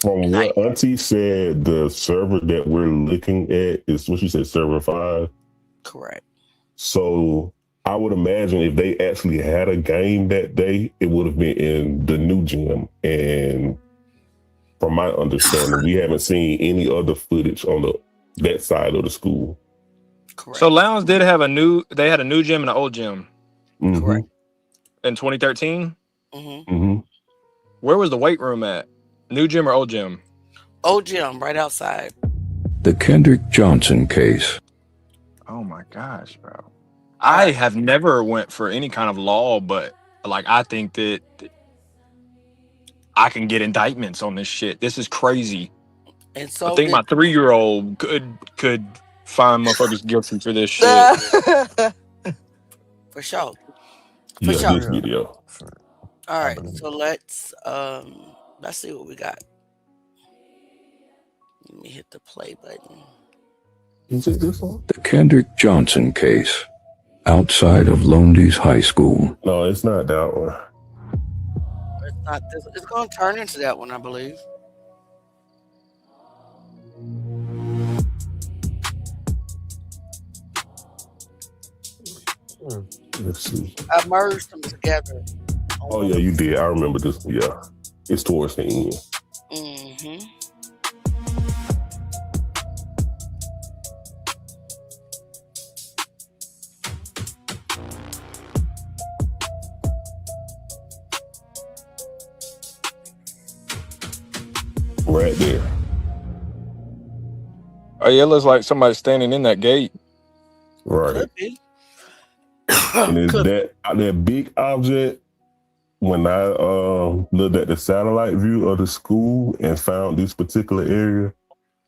what Auntie said, the server that we're looking at is what she said, server 5. Correct. So I would imagine if they actually had a game that day, it would have been in the new gym. And from my understanding, we haven't seen any other footage on that side of the school. Correct. So Lowndes did have they had a new gym and an old gym. Mm-hmm. Correct. In 2013? Mm-hmm. Where was the weight room at? New gym or old gym? Old gym, right outside. The Kendrick Johnson case. Oh my gosh, bro. I have never went for any kind of law, but like I think that I can get indictments on this shit. This is crazy. And so I think my 3-year-old could find motherfuckers guilty for this shit. For sure. For sure. This video. All right, so let's see what we got. Let me hit the play button. Is it this one? The Kendrick Johnson case. Outside of Lowndes High School. No, it's not that one. It's not this. It's going to turn into that one, I believe. Let's see. I merged them together. Oh yeah, you did. I remember this. Yeah, it's towards the end. Mm-hmm. Right there. Oh yeah, it looks like somebody standing in that gate. Right. Could be. And is that big object, when I looked at the satellite view of the school and found this particular area,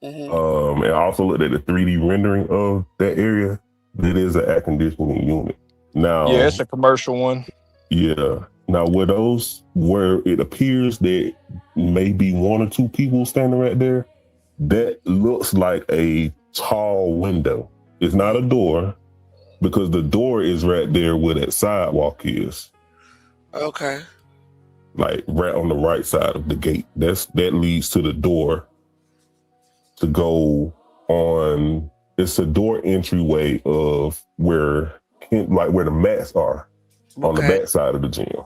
Mm-hmm. And I also looked at the 3D rendering of that area. It is an air conditioning unit. Now, Yeah, it's a commercial one. Yeah. Now, where it appears that maybe one or two people standing right there, that looks like a tall window. It's not a door because the door is right there where that sidewalk is, Okay. like right on the right side of the gate. That leads to the door to go on. It's a door entryway of where the mats are on the Okay. back side of the gym.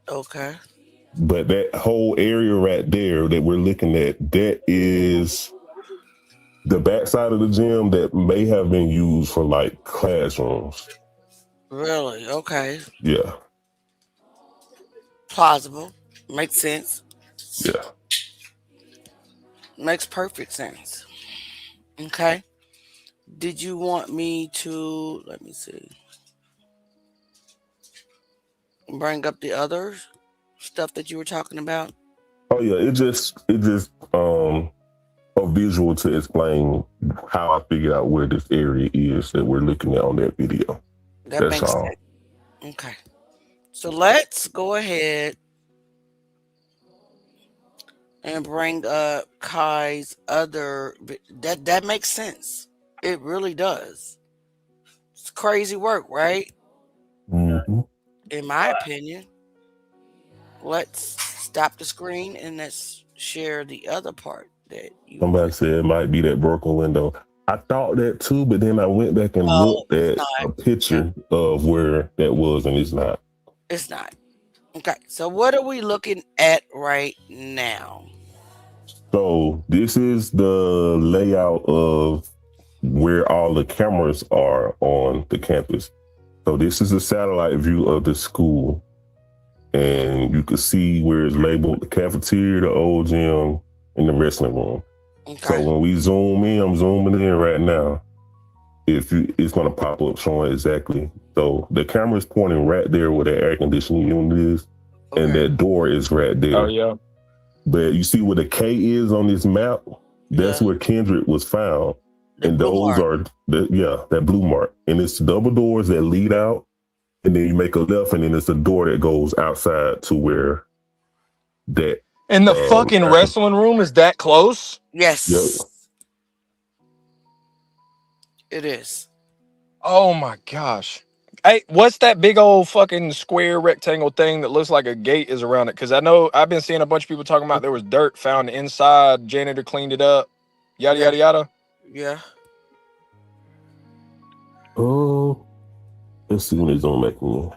Okay. But that whole area right there that we're looking at, that is the backside of the gym that may have been used for like classrooms. Really? Okay. Yeah. Plausible. Makes sense. Yeah. Makes perfect sense. Okay. Did you want me to, let me see, bring up the other stuff that you were talking about? Oh yeah. It just a visual to explain how I figured out where this area is that we're looking at on that video. That That's makes all. sense. Okay. So let's go ahead and bring up Kai's other. That makes sense. It really does. It's crazy work, right? Mm-hmm. In my opinion. Let's stop the screen and let's share the other part that you Somebody want. said it might be that broken window. I thought that too, but then I went back and No, looked it's at a not. picture of where that was, and it's not. It's not. Okay. So what are we looking at right now? So this is the layout of where all the cameras are on the campus. So this is a satellite view of the school. And you can see where it's labeled the cafeteria, the old gym, and the wrestling room. Okay. So when we zoom in, I'm zooming in right now. It's going to pop up showing exactly. So the camera is pointing right there where the air conditioning unit is. Okay. And that door is right there. Oh, yeah. But you see where the K is on this map? That's where Kendrick was found. The and blue those mark. that blue mark. And it's double doors that lead out. And then you make a left, and then it's a door that goes outside to where that. And the fucking wrestling room is that close? Yes. Yep. It is. Oh my gosh. Hey, what's that big old fucking square rectangle thing that looks like a gate is around it? Because I know I've been seeing a bunch of people talking about there was dirt found inside. Janitor cleaned it up. Yada, yada, yada. Yeah. Oh, let's see when it's on that one.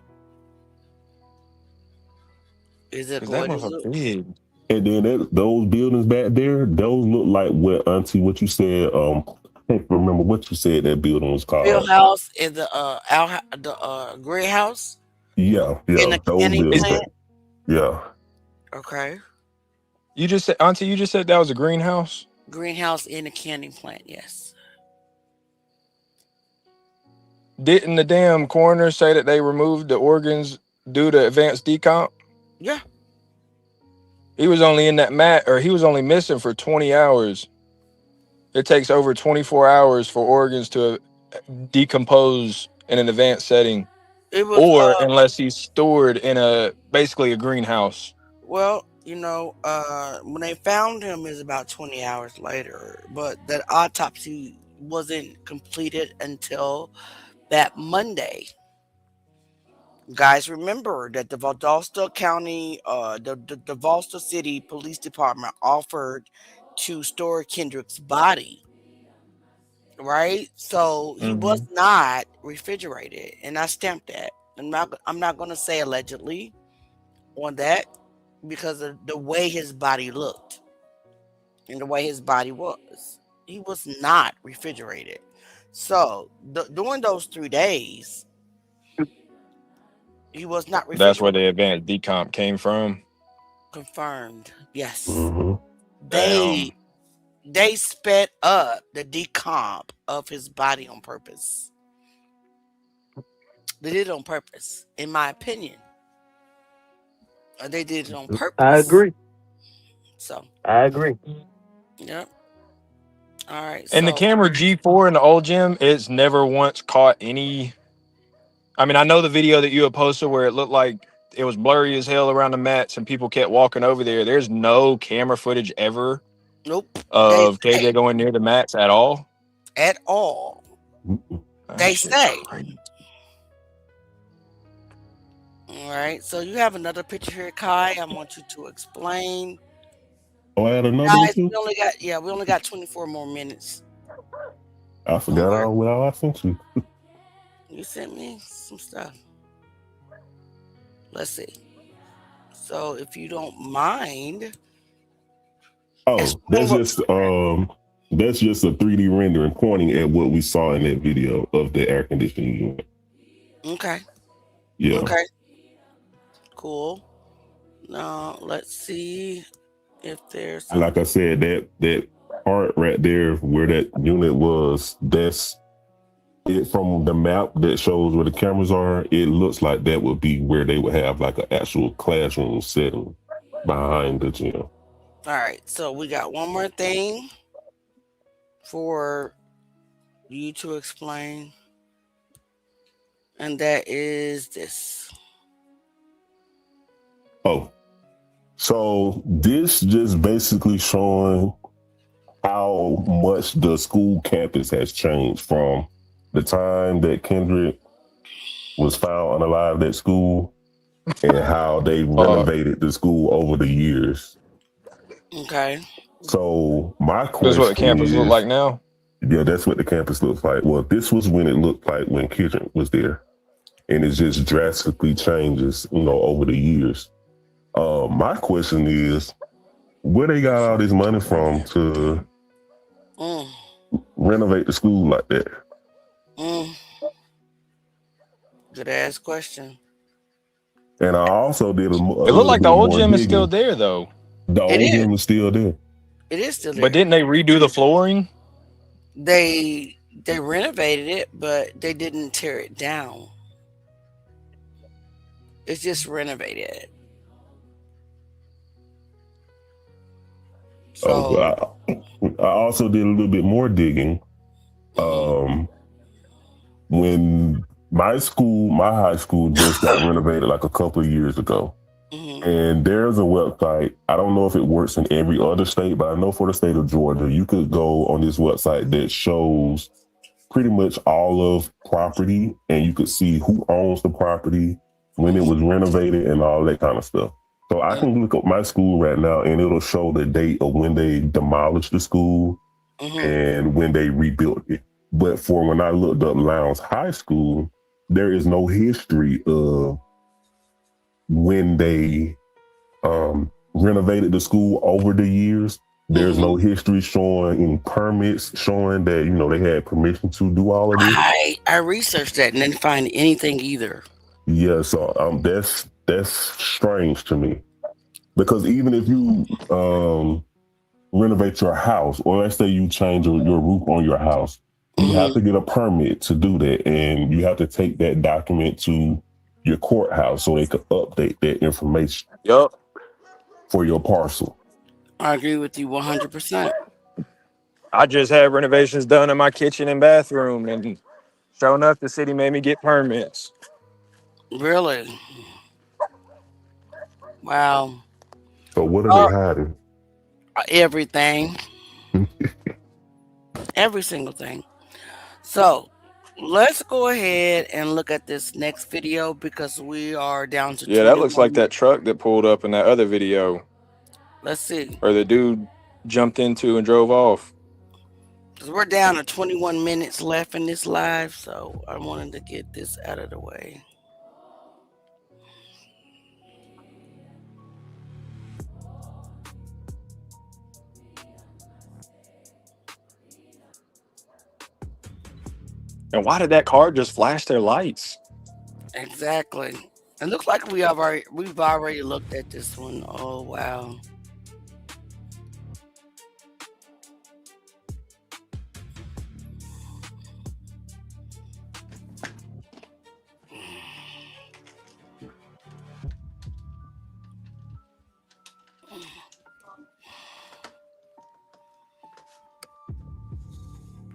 Is it That going was to a look? big. And then those buildings back there, those look like what you said. I can't remember what you said that building was called. Bill House and the greenhouse. Yeah, In the those canning buildings. plant. Yeah. Okay. You just said, Auntie, you just said that was a greenhouse? Greenhouse in the canning plant, yes. Didn't the damn coroner say that they removed the organs due to advanced decomp? Yeah. He was only in that he was only missing for 20 hours. It takes over 24 hours for organs to decompose in an advanced setting. It was, or unless he's stored in basically a greenhouse. Well, when they found him is about 20 hours later, but that autopsy wasn't completed until that Monday. Guys, remember that the Valdosta County, the Valdosta City Police Department offered to store Kendrick's body, right? So he was not refrigerated, and I stamped that. I'm not going to say allegedly on that because of the way his body looked and the way his body was. He was not refrigerated. So during those 3 days, he was not refrigerated. That's where the advanced decomp came from. Confirmed. Yes. Mm-hmm. They sped up the decomp of his body on purpose. They did it on purpose, in my opinion. They did it on purpose. I agree. So I agree. yeah. All right. And the So camera G4 in the old gym, it's never once caught any. I mean, I know the video that you had posted where it looked like it was blurry as hell around the mats and people kept walking over there. There's no camera footage ever nope. They of KJ say going near the mats at all. at all. That They shit's say. crazy. All right. So you have another picture here, Kai. I want you to explain. Oh, I had another one Guys, too. we only got 24 more minutes. I forgot all what I sent you. You sent me some stuff. Let's see. So if you don't mind, Oh, explain that's just a 3D rendering pointing at what we saw in that video of the air conditioning unit. Okay. Yeah. Okay. Cool. Now let's see if there's And like I said, that part right there where that unit was, that's it from the map that shows where the cameras are. It looks like that would be where they would have like an actual classroom setting behind the gym. All right. So we got one more thing for you to explain. And that is this. Oh, so this just basically showing how much the school campus has changed from the time that Kendrick was found unalive at school and how they renovated the school over the years. Okay. So my question This is what the campus is, look like now. Yeah, that's what the campus looks like. Well, this was when it looked like when Kendrick was there. And it just drastically changes, over the years. My question is, where they got all this money from to renovate the school like that? Good ass question. And I also did It looked like the old gym is still there, though. The old gym is still there. It is still there. But didn't they redo the flooring? They renovated it, but they didn't tear it down. It's just renovated. So I also did a little bit more digging. When my high school just got renovated like a couple of years ago. And there's a website, I don't know if it works in every other state, but I know for the state of Georgia, you could go on this website that shows pretty much all of property, and you could see who owns the property, when it was renovated, and all that kind of stuff. So I can look up my school right now, and it'll show the date of when they demolished the school and when they rebuilt it. But for when I looked up Lowndes High School, there is no history of when they renovated the school over the years. There's no history showing any permits showing that, they had permission to do all of this. I researched that and didn't find anything either. Yeah, so that's strange to me. Because even if you renovate your house, or let's say you change your roof on your house, you have to get a permit to do that. And you have to take that document to your courthouse so they could update that information for your parcel. I agree with you 100%. I just had renovations done in my kitchen and bathroom, and sure enough, the city made me get permits. Really? Wow. So what are they hiding? Everything. Every single thing. So let's go ahead and look at this next video because we are down to that looks like that truck that pulled up in that other video. Let's see. Or the dude jumped into and drove off. Because we're down to 21 minutes left in this live, so I wanted to get this out of the way. And why did that car just flash their lights? Exactly. It looks like we've already looked at this one. Oh wow.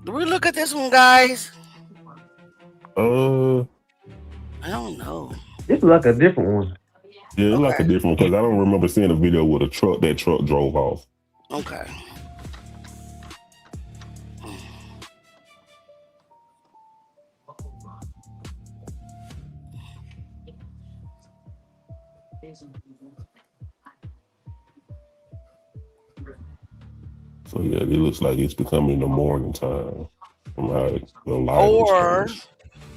Do we look at this one, guys? Uh, I don't know. This is like a different one. yeah, it's like a Okay. different because I don't remember seeing a video with a truck. That truck drove off. Okay. So yeah, it looks like it's becoming the morning time. From how the light is Or changed.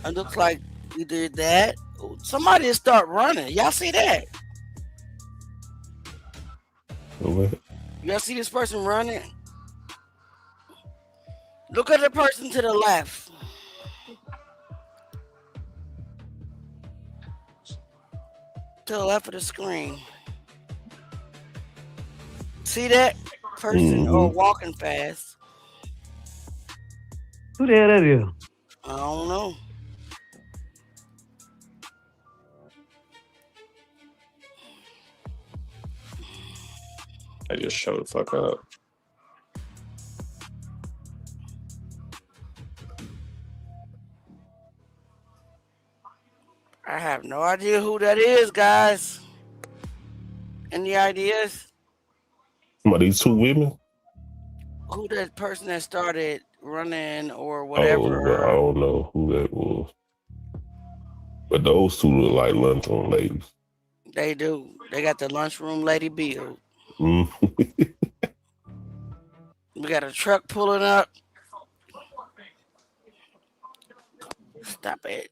it looks like we did that. Somebody start running. Y'all see that? What? Y'all see this person running? Look at the person to the left. To the left of the screen. See that person or walking fast? Who the hell that is? I don't know. I just showed the fuck up. I have no idea who that is, guys. Any ideas? What, these two women? Who that person that started running or Oh, whatever? I don't know who that was. But those two look like lunchroom ladies. They do. They got the lunchroom lady build. Mm. We got a truck pulling up. Stop it.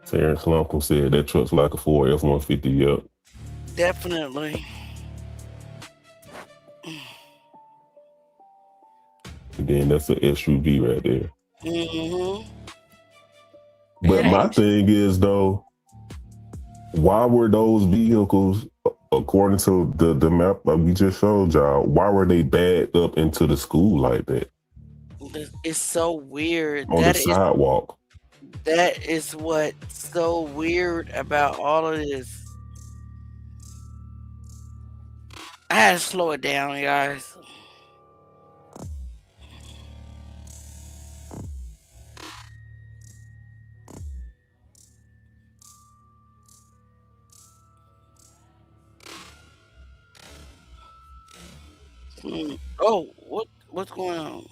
Terrence Lumpkin said that truck's like a Ford F-150. Yep. Definitely. And then that's an SUV right there. Mm-hmm. But my thing is, though, why were those vehicles, according to the map we just showed y'all, why were they backed up into the school like that? It's so weird. On the sidewalk. That is what's so weird about all of this. I had to slow it down, guys. Oh, what's going on?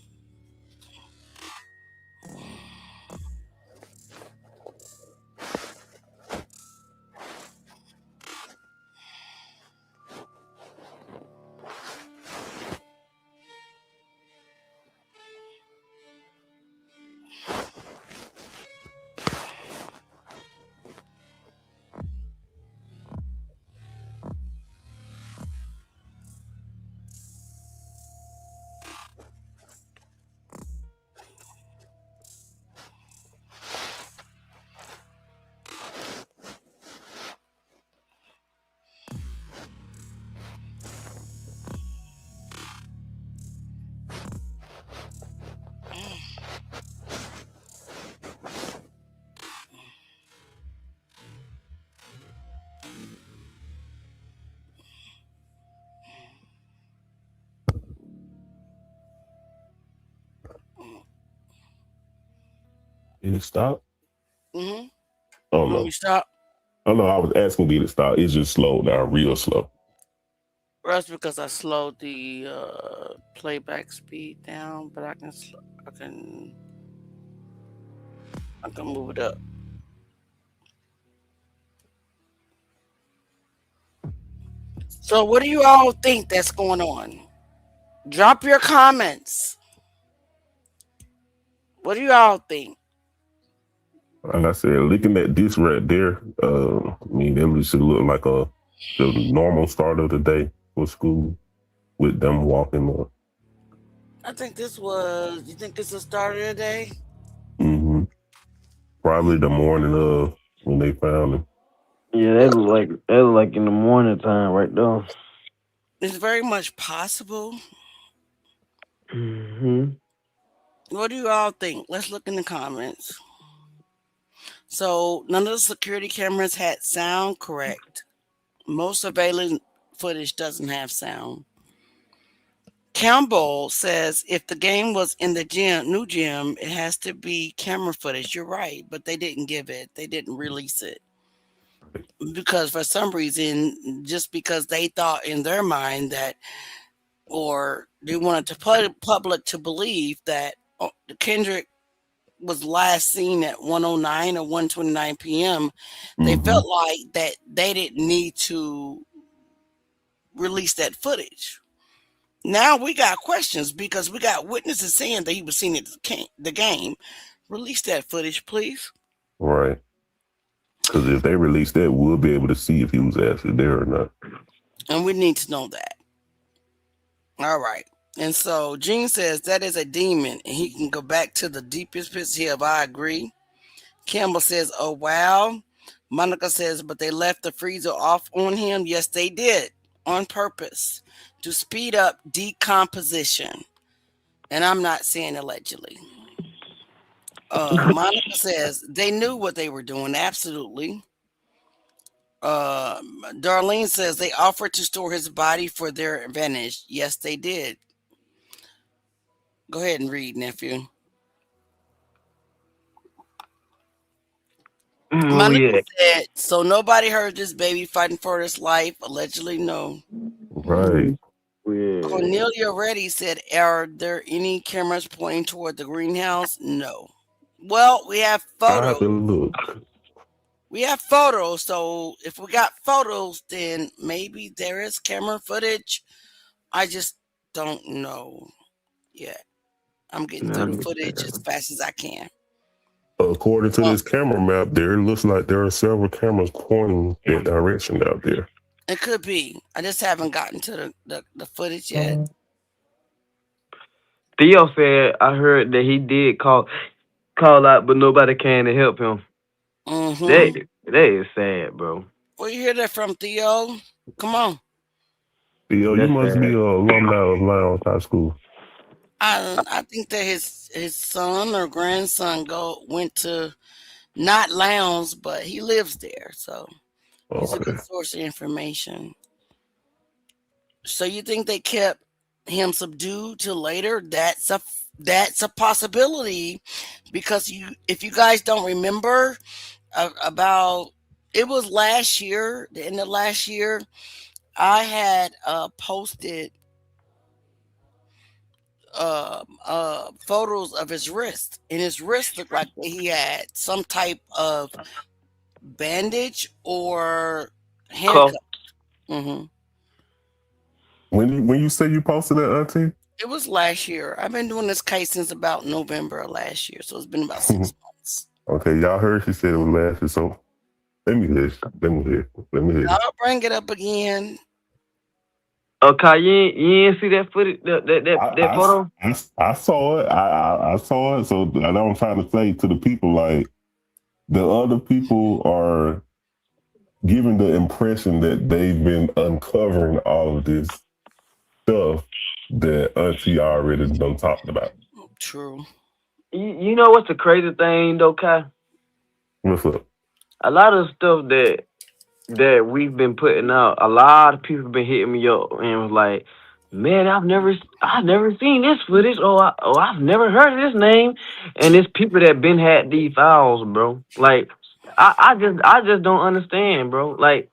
Did it stop? Mm-hmm. Oh, no. Let me stop. Oh, no, I was asking did it stop. It just slowed down real slow. That's because I slowed the playback speed down, but I can move it up. So what do you all think that's going on? Drop your comments. What do you all think? Like I said, looking at this right there, I mean, that should look like the normal start of the day for school with them walking up. I think this was. You think this is the start of the day? Mm-hmm. Probably the morning of when they found him. Yeah, that look like in the morning time right there. It's very much possible. Mm-hmm. What do you all think? Let's look in the comments. So none of the security cameras had sound, correct? Most surveillance footage doesn't have sound. Campbell says if the game was in the new gym, it has to be camera footage. You're right, but they didn't give it. They didn't release it because for some reason, just because they thought in their mind that, or they wanted the public to believe that Kendrick was last seen at 1:09 or 1:29 p.m. They felt like that they didn't need to release that footage. Now we got questions because we got witnesses saying that he was seen at the game. Release that footage, please. Right. Because if they release that, we'll be able to see if he was actually there or not. And we need to know that. All right. And so Gene says that is a demon and he can go back to the deepest pits here. I agree. Campbell says, oh, wow. Monica says, but they left the freezer off on him. Yes, they did on purpose to speed up decomposition. And I'm not saying allegedly. Monica says they knew what they were doing. Absolutely. Darlene says they offered to store his body for their advantage. Yes, they did. Go ahead and read, nephew. Monica said, so nobody heard this baby fighting for his life. Allegedly, no. Right. Cornelia Reddy said, are there any cameras pointing toward the greenhouse? No. Well, we have photos. I have to look. We have photos, so if we got photos, then maybe there is camera footage. I just don't know yet. I'm getting through the footage as fast as I can. According to this camera map, there looks like there are several cameras pointing that direction out there. It could be. I just haven't gotten to the footage yet. Theo said, I heard that he did call out, but nobody came to help him. That is sad, bro. Where you hear that from, Theo? Come on. Theo, you must be an alumni of Lowndes High School. I think that his son or grandson went to not Lowndes, but he lives there, so he's a good source of information. So you think they kept him subdued till later? That's a possibility, because if you guys don't remember about it was last year, the end of last year, I had posted photos of his wrist, and his wrist looked like he had some type of bandage or handcuff. When you say you posted that, Auntie? It was last year. I've been doing this case since about November of last year, so it's been about 6 months. Okay, y'all heard she said it was last year, so let me hear. I'll bring it up again. Okay, you didn't see that footage, that photo? I saw it. I saw it. So I'm trying to say to the people, like, the other people are giving the impression that they've been uncovering all of this stuff that Auntie already done talked about. True. You know what's the crazy thing, though, Kai? What's up? A lot of stuff that we've been putting out, a lot of people have been hitting me up and was like, man, I've never seen this footage, or I've never heard of this name. And it's people that been had these files, bro. Like, I just don't understand, bro. Like,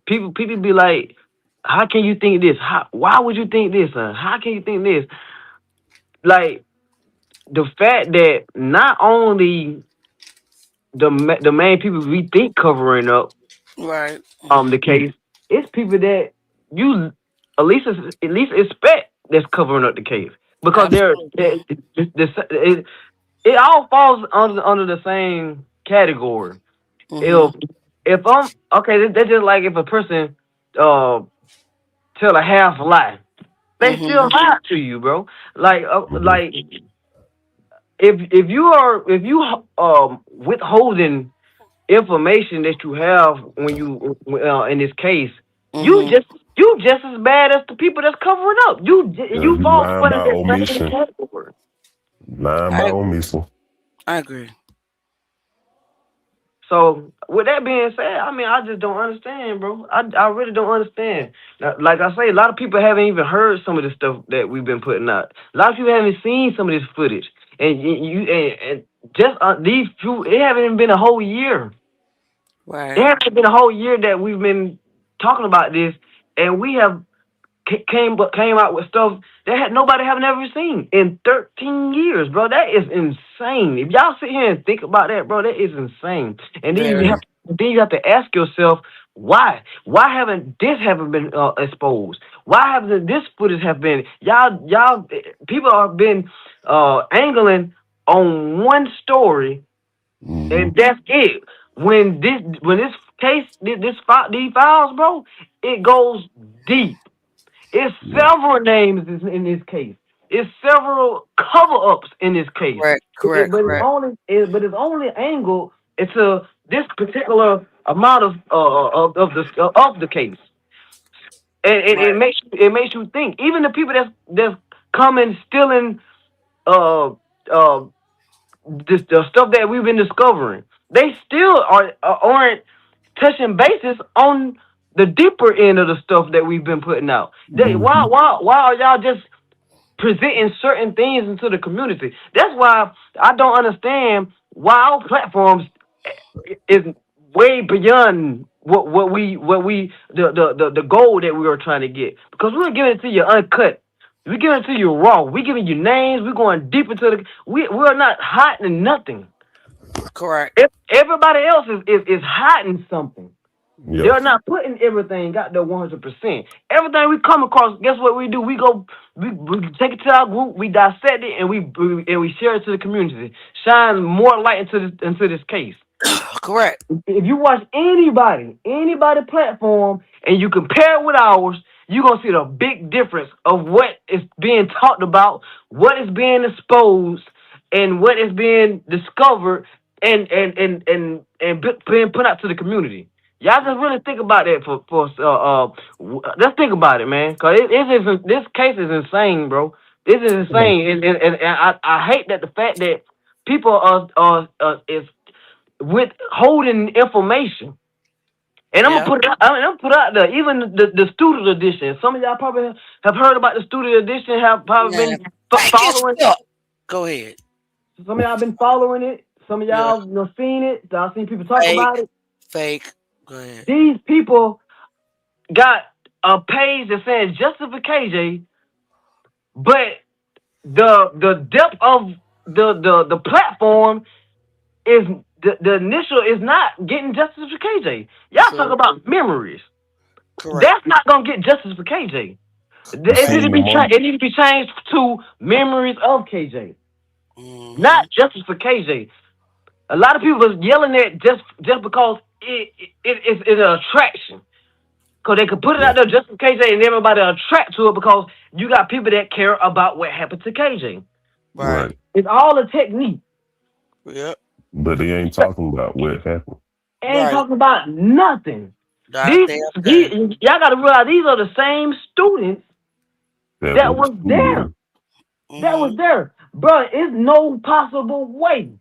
people be like, how can you think this? Why would you think this? How can you think this? Like, the fact that not only the main people we think covering up, right, the case, it's people that you at least expect that's covering up the case, because it all falls under the same category. If I'm okay, that's just like if a person tell a half lie, they still lie to you, bro. Like like if you withholding information that you have when you in this case, you just as bad as the people that's covering up. You fall for the omission. Lying by omission. I agree. So with that being said, I mean, I just don't understand, bro. I really don't understand. Now, like I say, a lot of people haven't even heard some of the stuff that we've been putting out. A lot of people haven't seen some of this footage, and and just these few, it haven't even been a whole year. Right. It hasn't been a whole year that we've been talking about this, and we have came out with stuff that nobody have never seen in 13 years, bro. That is insane. If y'all sit here and think about that, bro, that is insane. And then you have to ask yourself, why? Why haven't been exposed? Why haven't this footage have been? Y'all people have been angling on one story, and that's it. When this case, these files, bro, it goes deep. It's several names in this case. It's several cover-ups in this case. Correct. It's only angled into this particular amount of the case, and it makes you think. Even the people that's coming stealing the stuff that we've been discovering, they still aren't touching bases on the deeper end of the stuff that we've been putting out. Why are y'all just presenting certain things into the community? That's why I don't understand why our platforms is way beyond what the goal that we were trying to get, because we're giving it to you uncut. We're giving it to you raw. We're giving you names. We're going deep into we're not hiding nothing. Correct. Everybody else is hiding something. Yes. They're not putting everything out there 100%. Everything we come across, guess what we do? We take it to our group, we dissect it, and we share it to the community. Shine more light into this case. Correct. If you watch anybody platform and you compare it with ours, you're gonna see the big difference of what is being talked about, what is being exposed, and what is being discovered and being put out to the community. Y'all just really think about that let's think about it, man. Cause this case is insane, bro. This is insane, and I hate that the fact that people are withholding information. And I'm gonna put it out there. Even the student edition. Some of y'all probably have heard about the student edition. Have probably been following. Go ahead. Some of y'all been following it. Some of y'all seen it. I've seen people talk about it. Fake. Go ahead. These people got a page that says justification, but the depth of the platform is the initial is not getting justice for KJ. Y'all talk about memories. Correct. That's not gonna get justice for KJ. It needs to be changed to memories of KJ, not justice for KJ. A lot of people are yelling at just because it's an attraction, because they could put it out there just for KJ and everybody attract to it because you got people that care about what happened to KJ. Right. It's all a technique. Yep. But they ain't talking about what happened. Ain't talking about nothing. Y'all got to realize these are the same students that was there. That was there. Bro, it's no possible way.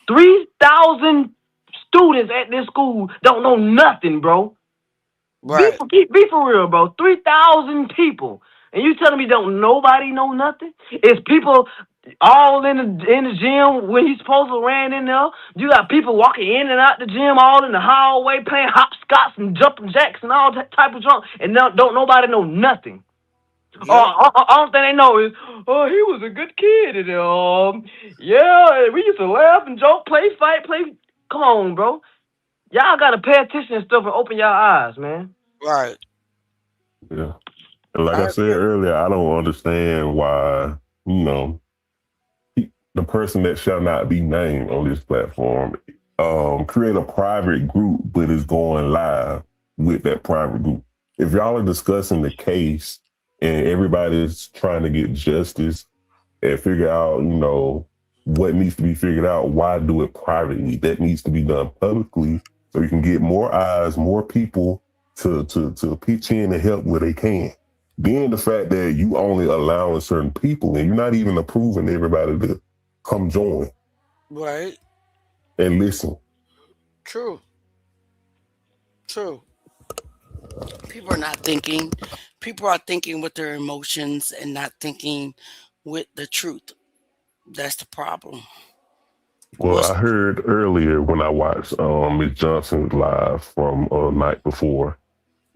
3,000 students at this school don't know nothing, bro. Right. Be for real, bro. 3,000 people. And you telling me don't nobody know nothing? It's people all in the gym when he's supposed to ran in there. You got people walking in and out the gym, all in the hallway playing hopscotch and jumping jacks and all that type of junk, and don't nobody know nothing. Yep. All thing they know is, he was a good kid, and we used to laugh and joke, play. Come on, bro. Y'all gotta pay attention and stuff and open your eyes, man. Right. Yeah. Like I said earlier, I don't understand why, the person that shall not be named on this platform create a private group, but is going live with that private group. If y'all are discussing the case and everybody's trying to get justice and figure out, what needs to be figured out, why do it privately? That needs to be done publicly so you can get more eyes, more people to pitch in and help where they can. Being the fact that you only allowing certain people and you're not even approving everybody to come join. Right. And listen. True. True. People are not thinking. People are thinking with their emotions and not thinking with the truth. That's the problem. Well, What's I heard earlier when I watched Miss Johnson live from night before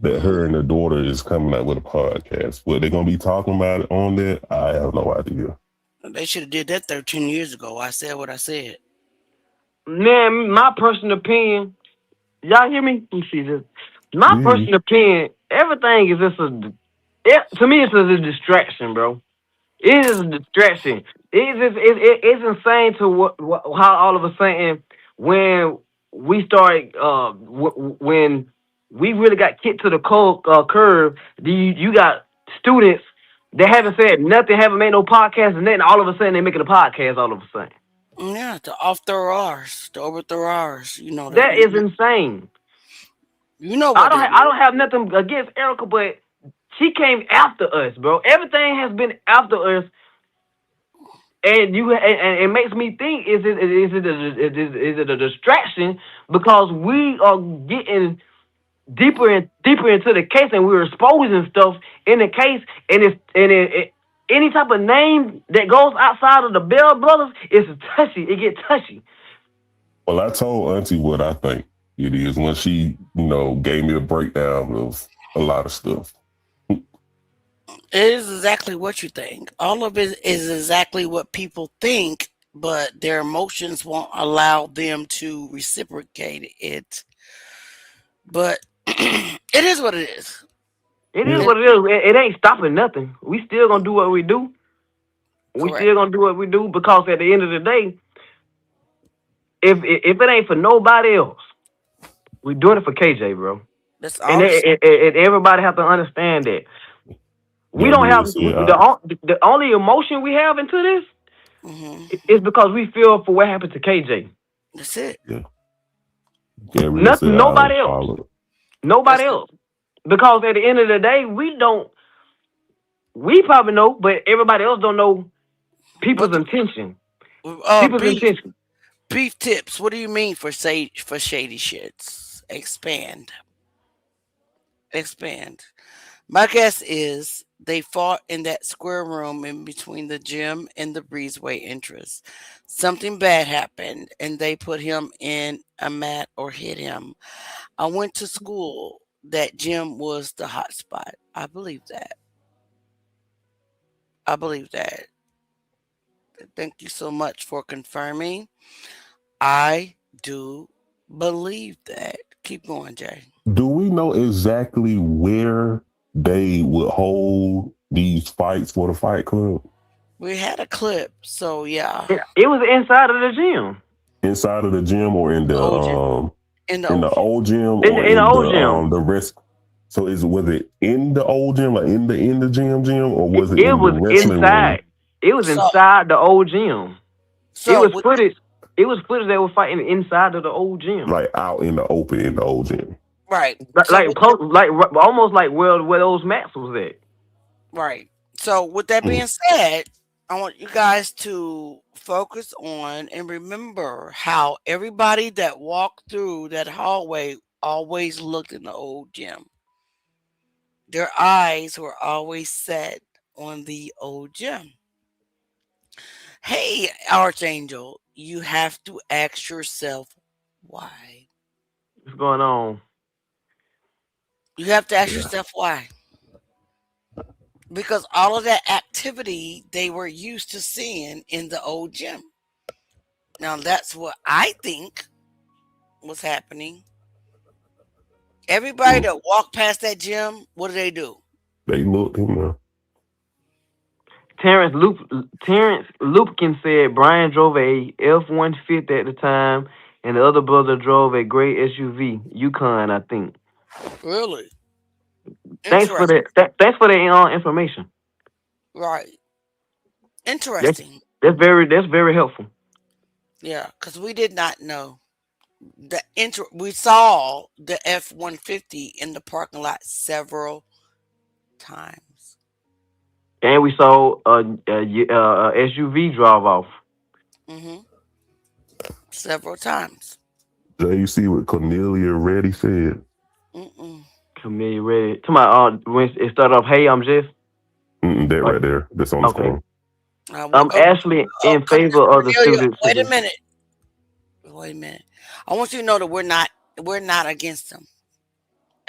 that her mhm. and her daughter is coming out with a podcast. What they're gonna be talking about it on that, I have no idea. They should have did that 13 years ago. I said what I said. Man, my personal opinion, y'all hear me? Let me see this. My Yeah. personal opinion, everything is just to me, it's a distraction, bro. It is a distraction. It's insane to how all of a sudden when we started when we really got kicked to the curve, you got students that haven't said nothing, haven't made no podcast, and then all of a sudden they're making a podcast. All of a sudden, Yeah, to off their R's, to overthrow R's. You know that. that is insane. You know what it I is. don't have nothing against Erica, but she came after us, bro. Everything has been after us. And it makes me think: is it a distraction because we are getting deeper and deeper into the case, and we're exposing stuff in the case, and any type of name that goes outside of the Bell brothers is touchy. It gets touchy. Well, I told Auntie what I think it is when she, gave me a breakdown of a lot of stuff. It is exactly what you think. All of it is exactly what people think, but their emotions won't allow them to reciprocate it. But it is what it is. It is Yeah. what it is. It ain't stopping nothing. We still gonna do what we do. We Correct. still gonna do what we do because at the end of the day, if it ain't for nobody else, we doing it for KJ, bro. That's And, all. and everybody have to understand that we don't Gabrielle have said, I, the only emotion we have into this Hmm. is because we feel for what happened to KJ. That's it. yeah. Gabrielle said, Nothing, I nobody else, unfollowed. That's nobody it. else. Because at the end of the day, we don't. We probably know, but everybody else don't know But people's intention. the People's intention. beef tips. What do you mean for shady shits? Expand. Expand. My guess is they fought in that square room in between the gym and the breezeway entrance. Something bad happened and they put him in a mat or hit him. I went to school. That gym was the hot spot. I believe that. I believe that. Thank you so much for confirming. I do believe that. Keep going, Jay. Do we know exactly where they would hold these fights for the Fight Club? We had a clip, so yeah. It was inside of the gym. Inside of the gym or in The old gym. in the old gym In, or in the in old gym. the rest? So was it in the old gym, like in the gym, or was it It in the was wrestling room? inside. It was So inside the old gym. It so was with, footage. It was footage that was fighting inside of the old gym. Like out in the open in the old gym? right. Like So like close, like almost like where those mats was at. right. So with that being said, I want you guys to focus on and remember how everybody that walked through that hallway always looked in the old gym. Their eyes were always set on the old gym. Hey, Archangel, you have to ask yourself why. What's going on? You have to ask Yeah. yourself why. Because all of that activity they were used to seeing in the old gym. Now, that's what I think was happening. Everybody that walked past that gym, what do? They looked him there. Terrence Lupkin said Brian drove a F-150 at the time, and the other brother drove a gray SUV, Yukon, I think. Really? Thanks for Interesting. that. Thanks for the information. Right. That's Interesting. that's very helpful. Yeah, because we did not know. We saw the F-150 in the parking lot several times. And we saw a SUV drive off. Hmm. Several times. Jay, you see what Cornelia Reddy said? Cornelia Reddy. To my when it started off, hey, I'm Jeff. That right there. That's on the screen. I'm actually in favor of the students. Wait a minute. I want you to know that we're not against them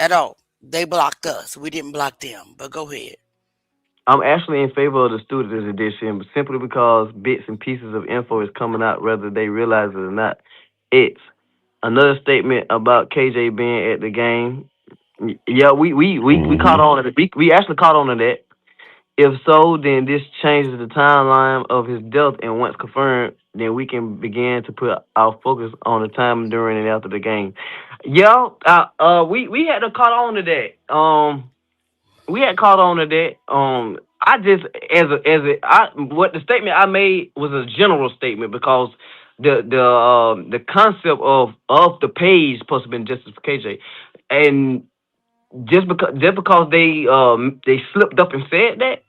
at all. They blocked us. We didn't block them. But go ahead. I'm actually in favor of the students edition, simply because bits and pieces of info is coming out whether they realize it or not. It's another statement about KJ being at the game. Yeah, we caught on to it. We actually caught on to that. If so, then this changes the timeline of his death, and once confirmed, then we can begin to put our focus on the time during and after the game. Yeah, we had to caught on to that. We had caught on to that. I just what the statement I made was a general statement, because the concept of the page supposed to have been justice for KJ, and just because they slipped up and said that,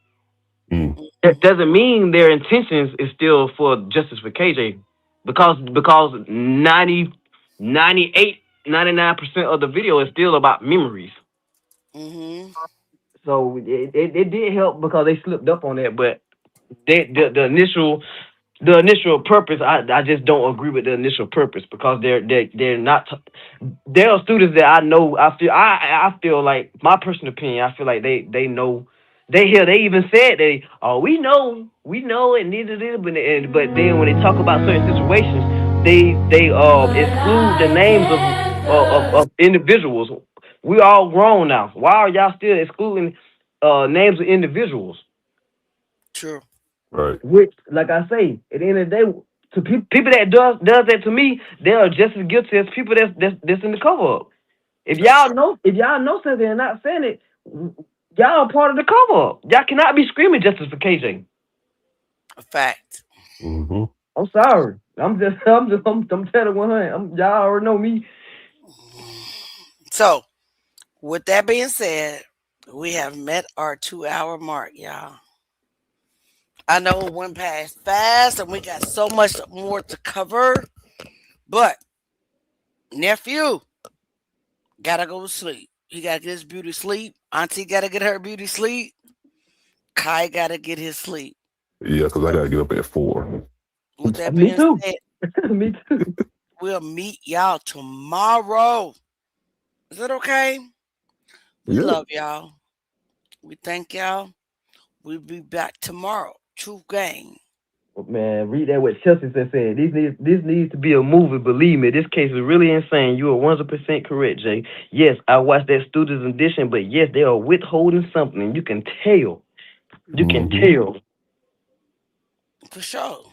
that doesn't mean their intentions is still for justice for KJ, because 99% of the video is still about memories. So it did help because they slipped up on that, but the initial purpose, I just don't agree with the initial purpose, because they're not. There are students that I know. I feel like, my personal opinion, I feel like they know. They even said we know and neither did, but then when they talk about certain situations, they exclude the names of individuals. We all grown now. Why are y'all still excluding names of individuals? True. Right. Which, like I say, at the end of the day, to people that does that to me, they are just as guilty as people that's in the cover up. If y'all know something and not saying it, y'all are part of the cover up. Y'all cannot be screaming justice for KJ. A fact. I'm sorry. I'm telling 100. Y'all already know me. So, with that being said, we have met our 2-hour mark, y'all. I know it went past fast and we got so much more to cover, but nephew gotta go to sleep. He gotta get his beauty sleep. Auntie gotta get her beauty sleep. Kai gotta get his sleep. Yeah, because I gotta get up at 4. With that Me being too. said, Me too. we'll meet y'all tomorrow. Is it okay? We love y'all. We thank y'all. We'll be back tomorrow. Truth Gang. Man, read that what Chelsea said. This needs to be a movie. Believe me, this case is really insane. You are 100% correct, Jay. Yes, I watched that student's edition, but yes, they are withholding something, and you can tell. You can tell. For sure.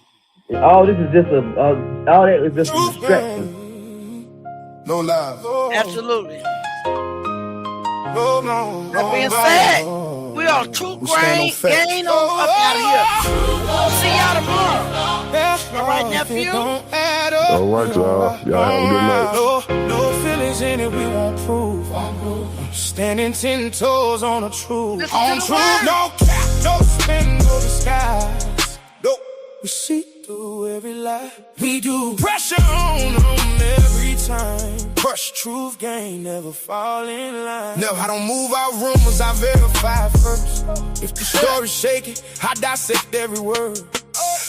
All this is just all that is just a distraction. No lies. Absolutely. That being said, we on Truth Gang on up out of here. See y'all tomorrow. All right, nephew. All right, y'all. Y'all have a good night. No feelings in it, we won't prove. Standing 10 toes on a truth. On truth, no cap, no spin, no disguise. Nope. We see through every lie. We do pressure on them every time. Crush Truth Gang, never fall in line. No, I don't move out rumors, I verify first. If the story's shaky, I dissect every word.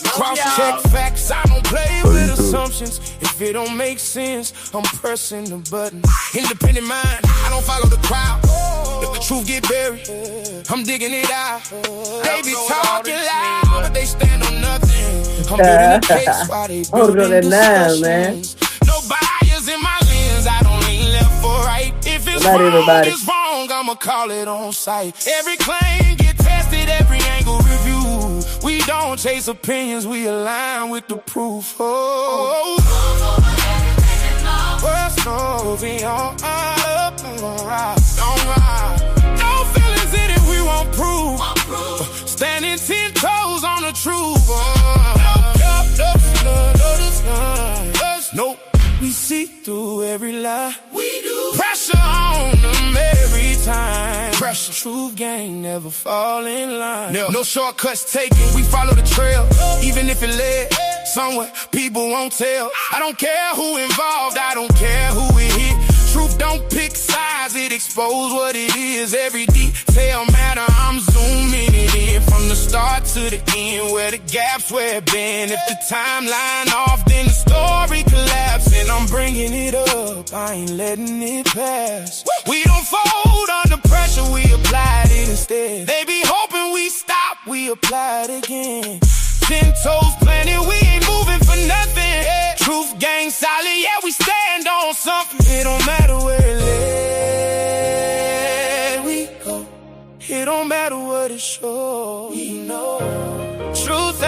Cross-check facts, I don't play with assumptions. If it don't make sense, I'm pressing the button. Independent mind, I don't follow the crowd. If the truth get buried, I'm digging it out. They be talking loud, but they stand on nothing. I'm building a case while they building discussions. No bias in my lens, I don't lean left or right. If it's wrong, it's wrong, I'ma call it on sight. Every claim get tested, every angle review. We don't chase opinions, we align with the proof. What's no, we on up, don't ride. No feelings in it, we won't prove. Standing 10 toes on the truth. Nope. We see through every lie. We do. Pressure on them every time. Pressure. Truth Gang, never fall in line. No shortcuts taken, we follow the trail. Even if it led somewhere people won't tell. I don't care who involved, I don't care who it hit. Truth don't pick sides, it expose what it is. Every detail matter, I'm zooming it in from the start to the end, where the gaps where it been. If the timeline off, then the story collapse, and I'm bringing it up, I ain't letting it pass. We don't fold under pressure, we applied it instead. They be hoping we stop, we apply it again. 10 toes planted, we ain't moving for nothing. Yeah. Truth gang solid, yeah, we stand on something. It don't matter where it led we go. It don't matter what it shows. We know truth